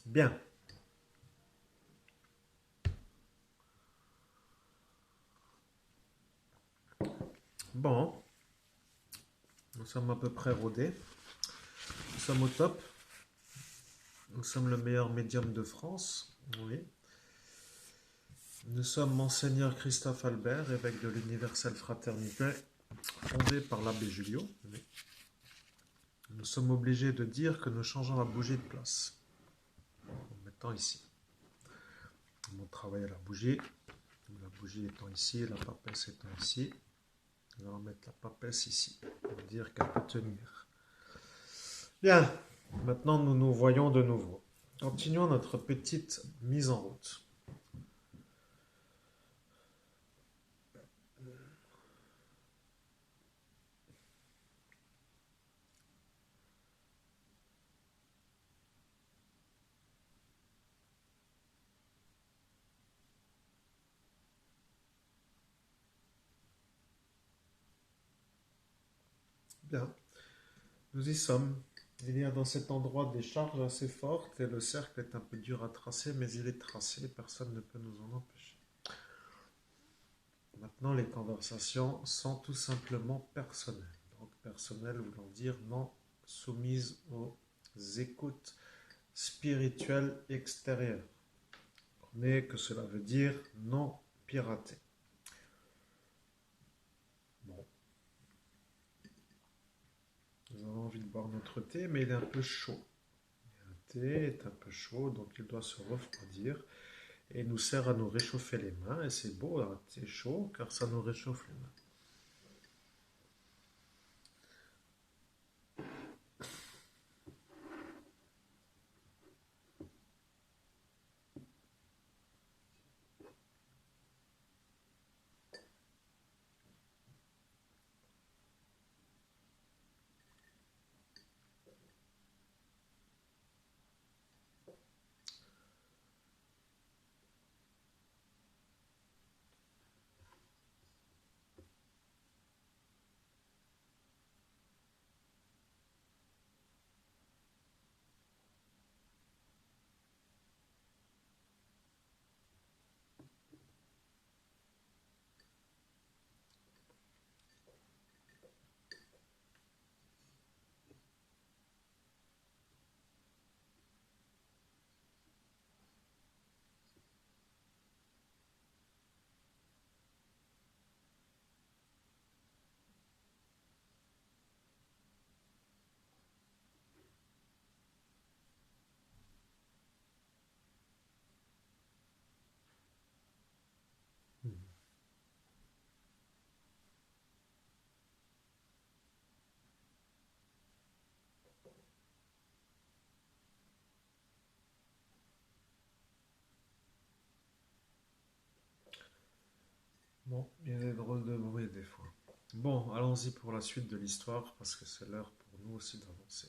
Bien. Bon, nous sommes à peu près rodés. Nous sommes au top. Nous sommes le meilleur médium de France. Oui. Nous sommes Monseigneur Christophe Albert, évêque de l'Universelle Fraternité, fondé par l'abbé Julio. Oui. Nous sommes obligés de dire que nous changeons la bougie de place. En mettant ici. On travaille à la bougie. La bougie étant ici, la papesse étant ici. Nous allons mettre la papesse ici pour dire qu'elle peut tenir. Bien, maintenant nous nous voyons de nouveau. Continuons notre petite mise en route. Bien, nous y sommes. Il y a dans cet endroit des charges assez fortes et le cercle est un peu dur à tracer, mais il est tracé, personne ne peut nous en empêcher. Maintenant, les conversations sont tout simplement personnelles. Donc, personnelles voulant dire non soumises aux écoutes spirituelles extérieures. Comprenez que cela veut dire non piratées. Bon, nous avons envie de boire notre thé, mais il est un peu chaud. Le thé est un peu chaud, donc il doit se refroidir et nous sert à nous réchauffer les mains. Et c'est beau, un thé chaud, car ça nous réchauffe les mains. Bon, il y a des drôles de bruit des fois. Bon, allons-y pour la suite de l'histoire, parce que c'est l'heure pour nous aussi d'avancer.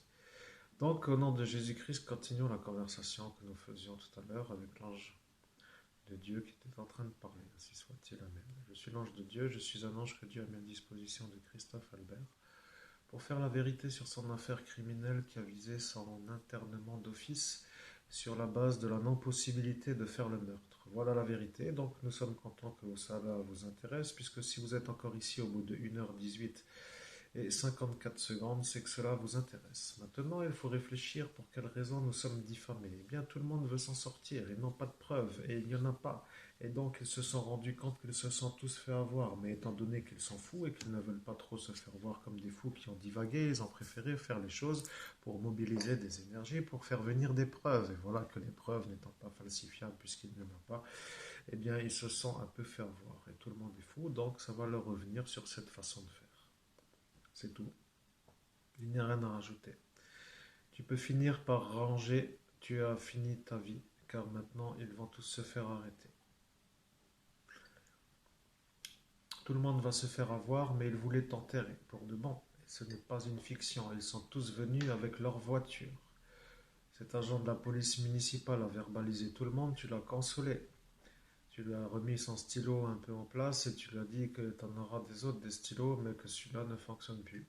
Donc, au nom de Jésus-Christ, continuons la conversation que nous faisions tout à l'heure avec l'ange de Dieu qui était en train de parler. Ainsi soit-il, Amen. Je suis l'ange de Dieu, je suis un ange que Dieu a mis à disposition de Christophe Albert pour faire la vérité sur son affaire criminelle qui a visé son internement d'office sur la base de la non-possibilité de faire le meurtre. Voilà la vérité, donc nous sommes contents que cela vous intéresse, puisque si vous êtes encore ici au bout de 1h18 et 54 secondes, c'est que cela vous intéresse. Maintenant, il faut réfléchir pour quelles raisons nous sommes diffamés. Eh bien, tout le monde veut s'en sortir, ils n'ont pas de preuves, et il n'y en a pas. Et donc, ils se sont rendus compte qu'ils se sont tous fait avoir. Mais étant donné qu'ils sont fous et qu'ils ne veulent pas trop se faire voir comme des fous qui ont divagué, ils ont préféré faire les choses pour mobiliser des énergies, pour faire venir des preuves. Et voilà que les preuves n'étant pas falsifiables puisqu'il n'y en a pas, eh bien, ils se sont un peu fait avoir. Et tout le monde est fou, donc ça va leur revenir sur cette façon de faire. C'est tout. Il n'y a rien à rajouter. Tu peux finir par ranger, tu as fini ta vie, car maintenant ils vont tous se faire arrêter. Tout le monde va se faire avoir, mais ils voulaient t'enterrer pour de bon. Et ce n'est pas une fiction, ils sont tous venus avec leur voiture. Cet agent de la police municipale a verbalisé tout le monde, tu l'as consolé. Tu lui as remis son stylo un peu en place et tu lui as dit que tu en auras des autres, des stylos, mais que celui-là ne fonctionne plus.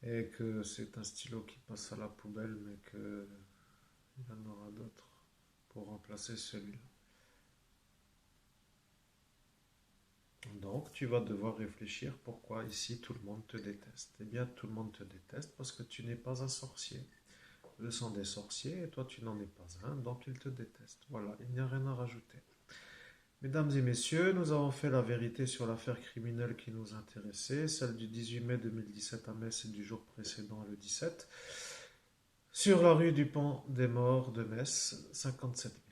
Et que c'est un stylo qui passe à la poubelle, mais qu'il y en aura remplacer celui-là. Donc, tu vas devoir réfléchir pourquoi ici tout le monde te déteste. Eh bien, tout le monde te déteste parce que tu n'es pas un sorcier. Eux sont des sorciers et toi tu n'en es pas un, donc ils te détestent. Voilà, il n'y a rien à rajouter. Mesdames et messieurs, nous avons fait la vérité sur l'affaire criminelle qui nous intéressait, celle du 18 mai 2017 à Metz et du jour précédent, le 17, sur la rue du Pont des Morts de Metz, 57 000.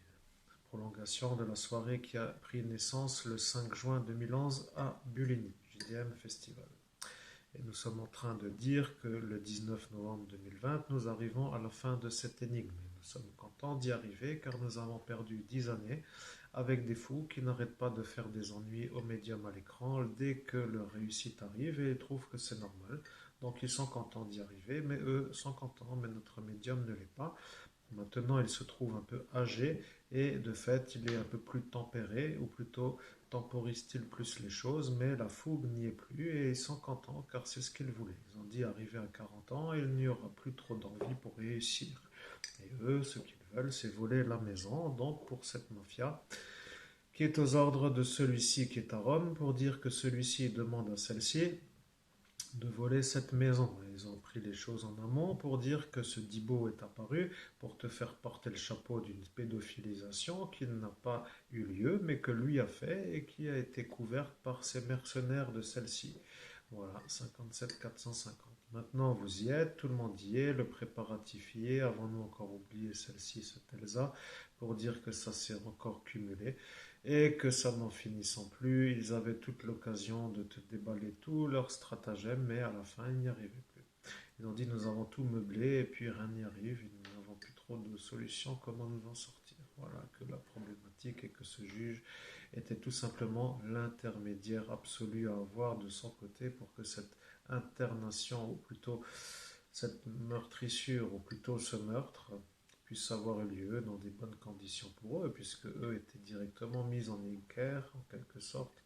Prolongation de la soirée qui a pris naissance le 5 juin 2011 à Buligny, JDM Festival. Et nous sommes en train de dire que le 19 novembre 2020, nous arrivons à la fin de cette énigme. Et nous sommes contents d'y arriver car nous avons perdu 10 années avec des fous qui n'arrêtent pas de faire des ennuis aux médiums à l'écran dès que leur réussite arrive et ils trouvent que c'est normal. Donc ils sont contents d'y arriver, mais eux sont contents, mais notre médium ne l'est pas. Maintenant, il se trouve un peu âgé et de fait, il est un peu plus tempéré, ou plutôt temporise-t-il plus les choses, mais la fougue n'y est plus et ils sont contents car c'est ce qu'ils voulaient. Ils ont dit arrivé à 40 ans, il n'y aura plus trop d'envie pour réussir. Et eux, ce qu'ils veulent, c'est voler la maison. Donc pour cette mafia, qui est aux ordres de celui-ci qui est à Rome, pour dire que celui-ci demande à celle-ci de voler cette maison. Ils ont pris les choses en amont pour dire que ce Dibo est apparu pour te faire porter le chapeau d'une pédophilisation qui n'a pas eu lieu, mais que lui a fait et qui a été couverte par ces mercenaires de celle-ci. Voilà, 57 450. Maintenant, vous y êtes, tout le monde y est, le préparatif y est. Avons-nous encore oublié celle-ci, cette Elsa, pour dire que ça s'est encore cumulé et que ça n'en finissant plus. Ils avaient toute l'occasion de te déballer tous leurs stratagèmes, mais à la fin, ils n'y arrivaient plus. Ils ont dit, nous avons tout meublé et puis rien n'y arrive, nous n'avons plus trop de solutions, comment nous en sortir. Voilà, que la problématique est que ce juge était tout simplement l'intermédiaire absolu à avoir de son côté pour que cette internation, ou plutôt cette meurtrissure, ou plutôt ce meurtre, puisse avoir lieu dans des bonnes conditions pour eux, puisque eux étaient directement mis en équerre, en quelque sorte,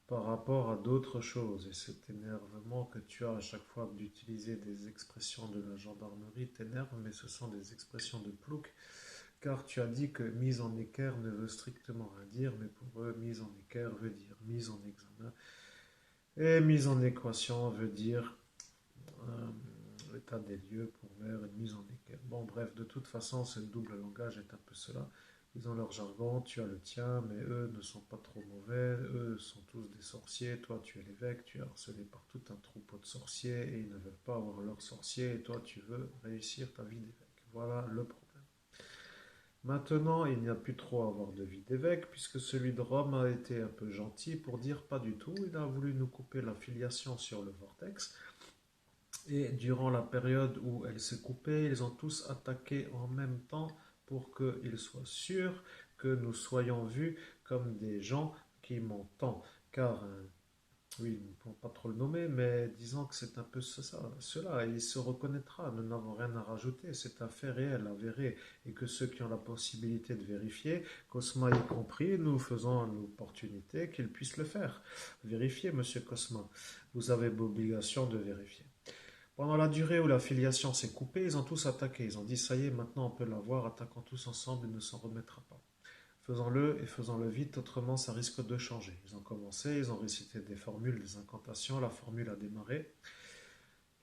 par rapport à d'autres choses. Et cet énervement que tu as à chaque fois d'utiliser des expressions de la gendarmerie t'énerve, mais ce sont des expressions de plouc, car tu as dit que mise en équerre ne veut strictement rien dire, mais pour eux, mise en équerre veut dire mise en examen, et mise en équation veut dire l'état des lieux pour vers une mise en équerre. Bon, bref, de toute façon, ce double langage est un peu cela. Ils ont leur jargon, tu as le tien, mais eux ne sont pas trop mauvais, eux sont tous des sorciers, toi tu es l'évêque, tu es harcelé par tout un troupeau de sorciers et ils ne veulent pas avoir leur sorcier et toi tu veux réussir ta vie d'évêque. Voilà le problème. Maintenant, il n'y a plus trop à avoir de vie d'évêque, puisque celui de Rome a été un peu gentil pour dire pas du tout. Il a voulu nous couper la filiation sur le vortex. Et durant la période où elle s'est coupée, ils ont tous attaqué en même temps pour qu'ils soient sûrs que nous soyons vus comme des gens qui mentent. Car oui, nous ne pouvons pas trop le nommer, mais disons que c'est un peu cela, et il se reconnaîtra, nous n'avons rien à rajouter, c'est un fait réel, avéré, et que ceux qui ont la possibilité de vérifier, Cosma y compris, nous faisons l'opportunité qu'ils puissent le faire. Vérifiez, monsieur Cosma, vous avez l'obligation de vérifier. Pendant la durée où la filiation s'est coupée, ils ont tous attaqué, ils ont dit ça y est, maintenant on peut l'avoir, attaquons tous ensemble, il ne s'en remettra pas. Faisons-le et faisons-le vite, autrement ça risque de changer. Ils ont commencé, ils ont récité des formules, des incantations, la formule a démarré.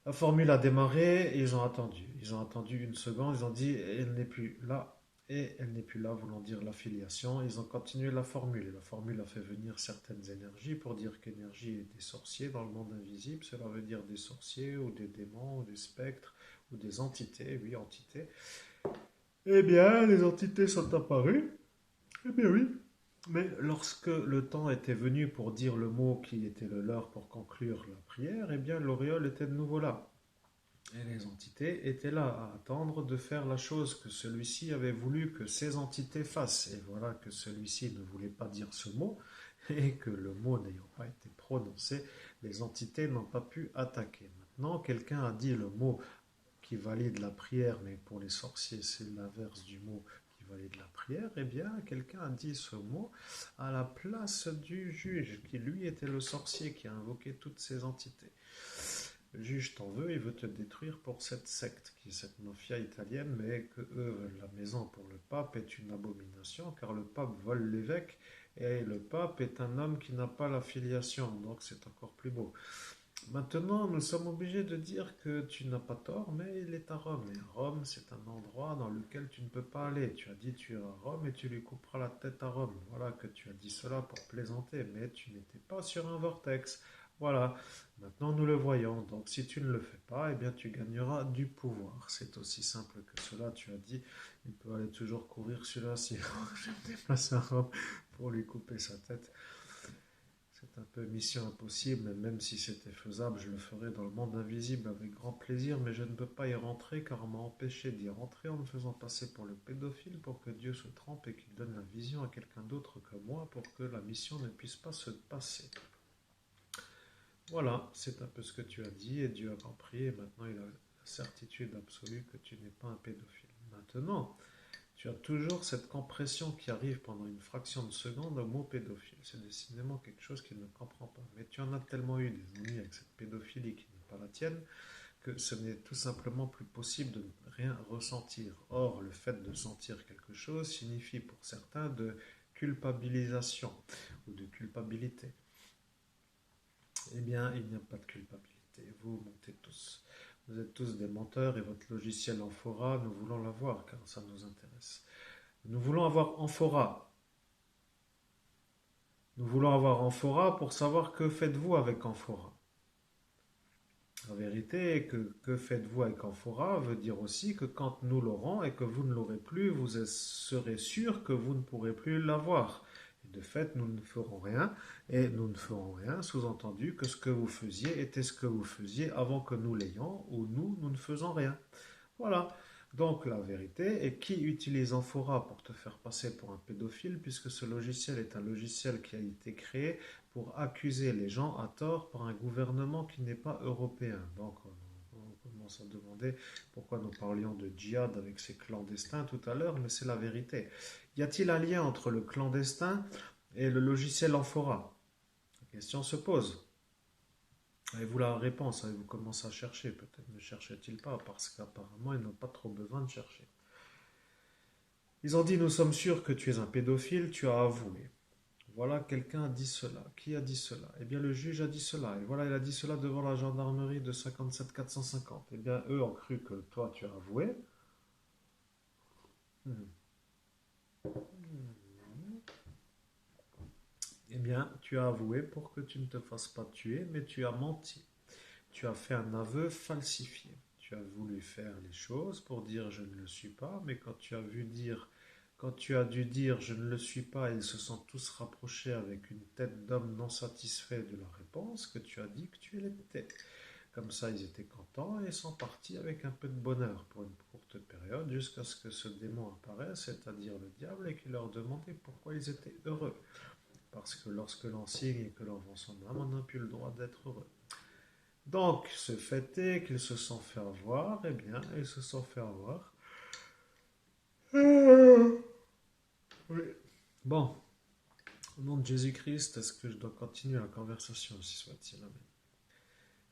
La formule a démarré et ils ont attendu. Ils ont attendu une seconde, ils ont dit elle n'est plus là. Et elle n'est plus là, voulant dire l'affiliation. Ils ont continué la formule. Et la formule a fait venir certaines énergies pour dire qu'énergie est des sorciers dans le monde invisible. Cela veut dire des sorciers ou des démons ou des spectres ou des entités. Oui, entités. Eh bien, les entités sont apparues. Eh bien oui. Mais lorsque le temps était venu pour dire le mot qui était le leur pour conclure la prière, eh bien l'auréole était de nouveau là. Et les entités étaient là à attendre de faire la chose que celui-ci avait voulu que ces entités fassent. Et voilà que celui-ci ne voulait pas dire ce mot, et que le mot n'ayant pas été prononcé, les entités n'ont pas pu attaquer. Maintenant, quelqu'un a dit le mot qui valide la prière, mais pour les sorciers, c'est l'inverse du mot qui valide la prière. Eh bien, quelqu'un a dit ce mot à la place du juge, qui lui était le sorcier qui a invoqué toutes ces entités. Le juge t'en veut, il veut te détruire pour cette secte, qui est cette mafia italienne, mais que eux veulent la maison pour le pape est une abomination, car le pape vole l'évêque, et le pape est un homme qui n'a pas la filiation, donc c'est encore plus beau. Maintenant, nous sommes obligés de dire que tu n'as pas tort, mais il est à Rome. Et Rome, c'est un endroit dans lequel tu ne peux pas aller. Tu as dit tu iras à Rome et tu lui couperas la tête à Rome. Voilà que tu as dit cela pour plaisanter, mais tu n'étais pas sur un vortex. Voilà, maintenant nous le voyons. Donc si tu ne le fais pas, eh bien tu gagneras du pouvoir. C'est aussi simple que cela. Tu as dit, il peut aller toujours courir celui-là si je me déplace à Rome pour lui couper sa tête. C'est un peu mission impossible, mais même si c'était faisable, je le ferais dans le monde invisible avec grand plaisir, mais je ne peux pas y rentrer car on m'a empêché d'y rentrer en me faisant passer pour le pédophile pour que Dieu se trompe et qu'il donne la vision à quelqu'un d'autre que moi pour que la mission ne puisse pas se passer. Voilà, c'est un peu ce que tu as dit et Dieu a compris et maintenant il a la certitude absolue que tu n'es pas un pédophile. Maintenant, tu as toujours cette compression qui arrive pendant une fraction de seconde au mot pédophile. C'est décidément quelque chose qu'il ne comprend pas. Mais tu en as tellement eu des ennuis avec cette pédophilie qui n'est pas la tienne que ce n'est tout simplement plus possible de ne rien ressentir. Or, le fait de sentir quelque chose signifie pour certains de culpabilisation ou de culpabilité. Eh bien, il n'y a pas de culpabilité. Vous mentez tous. Vous êtes tous des menteurs et votre logiciel Amphora, nous voulons l'avoir car ça nous intéresse. Nous voulons avoir Amphora. Nous voulons avoir Amphora pour savoir que faites-vous avec Amphora. La vérité est que faites-vous avec Amphora veut dire aussi que quand nous l'aurons et que vous ne l'aurez plus, vous serez sûr que vous ne pourrez plus l'avoir. Et de fait, nous ne ferons rien, et nous ne ferons rien, sous-entendu que ce que vous faisiez était ce que vous faisiez avant que nous l'ayons, ou nous ne faisons rien. Voilà. Donc la vérité est qui utilise Amphora pour te faire passer pour un pédophile, puisque ce logiciel est un logiciel qui a été créé pour accuser les gens à tort par un gouvernement qui n'est pas européen. Donc on commence à demander pourquoi nous parlions de djihad avec ces clandestins tout à l'heure, mais c'est la vérité. Y a-t-il un lien entre le clandestin et le logiciel Amphora? La question se pose. Avez-vous la réponse? Avez-vous commencé à chercher? Peut-être ne cherchait-il pas, parce qu'apparemment, ils n'ont pas trop besoin de chercher. Ils ont dit, nous sommes sûrs que tu es un pédophile, tu as avoué. Voilà, quelqu'un a dit cela. Qui a dit cela? Eh bien, le juge a dit cela. Et voilà, il a dit cela devant la gendarmerie de 57 450. Eh bien, eux ont cru que toi, tu as avoué. Hmm. Eh bien, tu as avoué pour que tu ne te fasses pas tuer, mais tu as menti. Tu as fait un aveu falsifié. Tu as voulu faire les choses pour dire je ne le suis pas, mais quand tu as dû dire je ne le suis pas, ils se sont tous rapprochés avec une tête d'homme non satisfait de la réponse que tu as dit que tu l'étais. Comme ça, ils étaient contents et sont partis avec un peu de bonheur pour une courte période jusqu'à ce que ce démon apparaisse, c'est-à-dire le diable, et qu'il leur demandait pourquoi ils étaient heureux. Parce que lorsque l'on signe et que l'on vend son âme, on n'a plus le droit d'être heureux. Donc, ce fait est qu'ils se sont fait avoir, eh bien, ils se sont fait avoir. Oui. Bon, au nom de Jésus-Christ, est-ce que je dois continuer la conversation, si soit-il? Amen.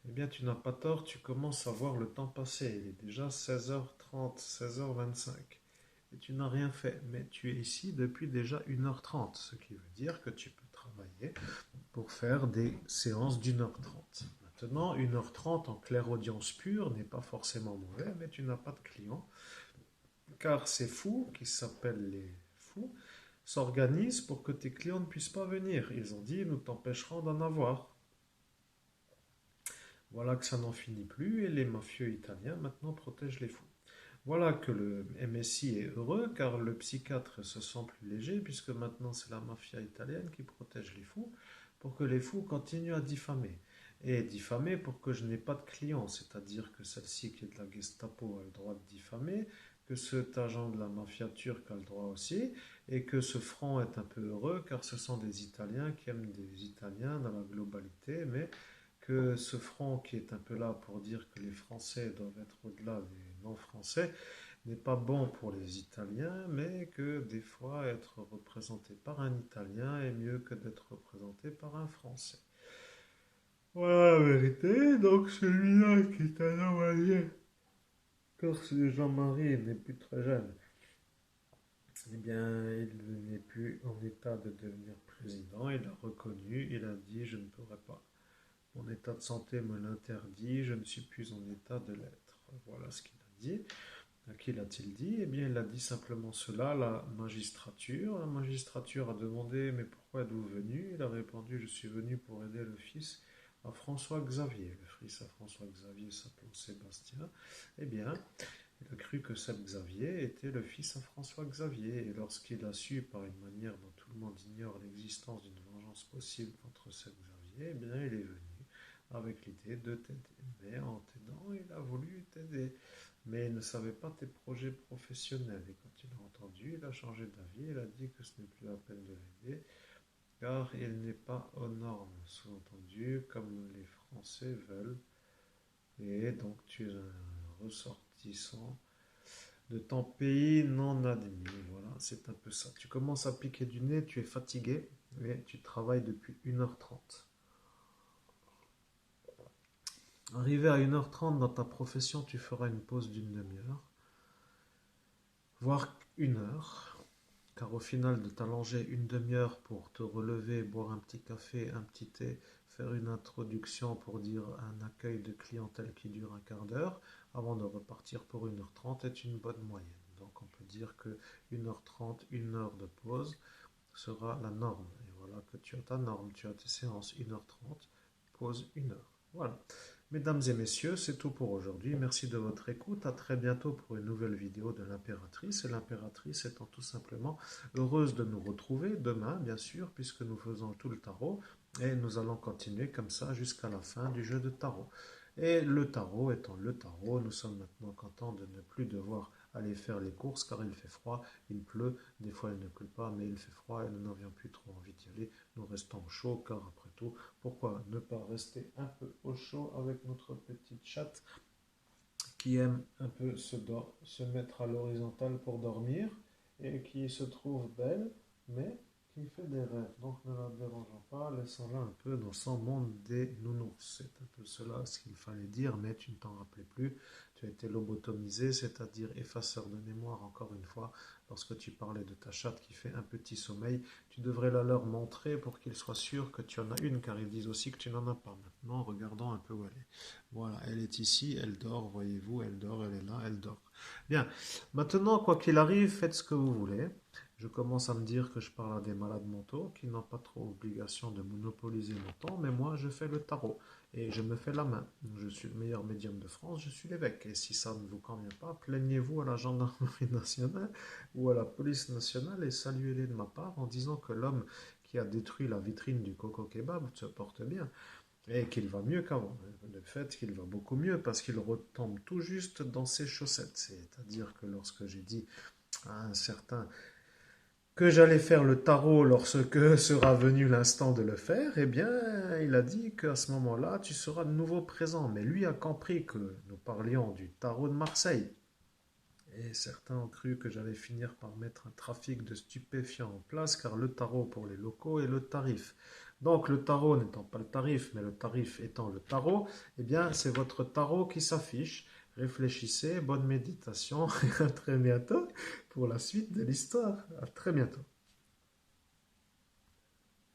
Eh bien, tu n'as pas tort, tu commences à voir le temps passer. Il est déjà 16h30, 16h25. Et tu n'as rien fait, mais tu es ici depuis déjà 1h30, ce qui veut dire que tu peux travailler pour faire des séances d'1h30. Maintenant, 1h30 en clairaudience pure n'est pas forcément mauvais, mais tu n'as pas de clients, car ces fous, qui s'appellent les fous, s'organisent pour que tes clients ne puissent pas venir. Ils ont dit, nous t'empêcherons d'en avoir. Voilà que ça n'en finit plus, et les mafieux italiens maintenant protègent les fous. Voilà que le MSI est heureux, car le psychiatre se sent plus léger, puisque maintenant c'est la mafia italienne qui protège les fous, pour que les fous continuent à diffamer. Et diffamer pour que je n'ai pas de clients, c'est-à-dire que celle-ci qui est de la Gestapo a le droit de diffamer, que cet agent de la mafia turque a le droit aussi, et que ce franc est un peu heureux, car ce sont des Italiens qui aiment des Italiens dans la globalité, mais que ce front qui est un peu là pour dire que les Français doivent être au-delà des non-Français n'est pas bon pour les Italiens, mais que des fois être représenté par un Italien est mieux que d'être représenté par un Français. Voilà la vérité, donc celui-là qui est un homme allié, car c'est Jean-Marie n'est plus très jeune. Eh bien, il n'est plus en état de devenir président. Il a reconnu, il a dit, je ne pourrai pas. Mon état de santé me l'interdit, je ne suis plus en état de l'être. Voilà ce qu'il a dit. À qui l'a-t-il dit? Eh bien, il a dit simplement cela à la magistrature. La magistrature a demandé, mais pourquoi êtes-vous venu? Il a répondu, je suis venu pour aider le fils à François Xavier. Le fils à François Xavier s'appelant Sébastien. Eh bien, il a cru que Seb Xavier était le fils à François Xavier. Et lorsqu'il a su, par une manière dont tout le monde ignore l'existence d'une vengeance possible contre Seb Xavier, eh bien, il est venu avec l'idée de t'aider. Mais en t'aidant, il a voulu t'aider. Mais il ne savait pas tes projets professionnels. Et quand il a entendu, il a changé d'avis. Il a dit que ce n'est plus la peine de l'aider, car il n'est pas aux normes, sous-entendu, comme les Français veulent. Et donc tu es un ressortissant de ton pays non admis. Voilà, c'est un peu ça. Tu commences à piquer du nez, tu es fatigué, et tu travailles depuis 1h30. Arrivé à 1h30 dans ta profession, tu feras une pause d'une demi-heure, voire 1 heure, car au final de t'allonger une demi-heure pour te relever, boire un petit café, un petit thé, faire une introduction pour dire un accueil de clientèle qui dure un quart d'heure, avant de repartir pour 1h30 est une bonne moyenne. Donc on peut dire que 1h30, 1 heure de pause sera la norme. Et voilà que tu as ta norme, tu as tes séances 1h30, pause 1 heure. Voilà. Mesdames et messieurs, c'est tout pour aujourd'hui. Merci de votre écoute. À très bientôt pour une nouvelle vidéo de l'impératrice. Et l'impératrice étant tout simplement heureuse de nous retrouver demain, bien sûr, puisque nous faisons tout le tarot. Et nous allons continuer comme ça jusqu'à la fin du jeu de tarot. Et le tarot étant le tarot, nous sommes maintenant contents de ne plus devoir aller faire les courses car il fait froid, il pleut, des fois il ne pleut pas, mais il fait froid et nous n'avions plus trop envie d'y aller. Nous restons au chaud car après tout, pourquoi ne pas rester un peu au chaud avec notre petite chatte qui aime un peu se mettre à l'horizontale pour dormir et qui se trouve belle, mais qui fait des rêves. Donc ne la dérangeons pas, laissons-la un peu dans son monde des nounours. C'est un peu cela ce qu'il fallait dire, mais tu ne t'en rappelais plus. Tu as été lobotomisé, c'est-à-dire effaceur de mémoire, encore une fois, lorsque tu parlais de ta chatte qui fait un petit sommeil. Tu devrais la leur montrer pour qu'ils soient sûrs que tu en as une, car ils disent aussi que tu n'en as pas. Maintenant, regardons un peu où elle est. Voilà, elle est ici, elle dort, voyez-vous, elle dort, elle est là, elle dort. Bien, maintenant, quoi qu'il arrive, faites ce que vous voulez. Je commence à me dire que je parle à des malades mentaux qui n'ont pas trop obligation de monopoliser mon temps, mais moi, je fais le tarot et je me fais la main. Je suis le meilleur médium de France, je suis l'évêque. Et si ça ne vous convient pas, plaignez-vous à la gendarmerie nationale ou à la police nationale et saluez-les de ma part en disant que l'homme qui a détruit la vitrine du Coco Kebab se porte bien et qu'il va mieux qu'avant. Le fait qu'il va beaucoup mieux parce qu'il retombe tout juste dans ses chaussettes. C'est-à-dire que lorsque j'ai dit à un certain que j'allais faire le tarot lorsque sera venu l'instant de le faire, eh bien, il a dit qu'à ce moment-là, tu seras de nouveau présent. Mais lui a compris que nous parlions du tarot de Marseille. Et certains ont cru que j'allais finir par mettre un trafic de stupéfiants en place, car le tarot pour les locaux est le tarif. Donc le tarot n'étant pas le tarif, mais le tarif étant le tarot, eh bien c'est votre tarot qui s'affiche. Réfléchissez, bonne méditation et à très bientôt pour la suite de l'histoire. À très bientôt.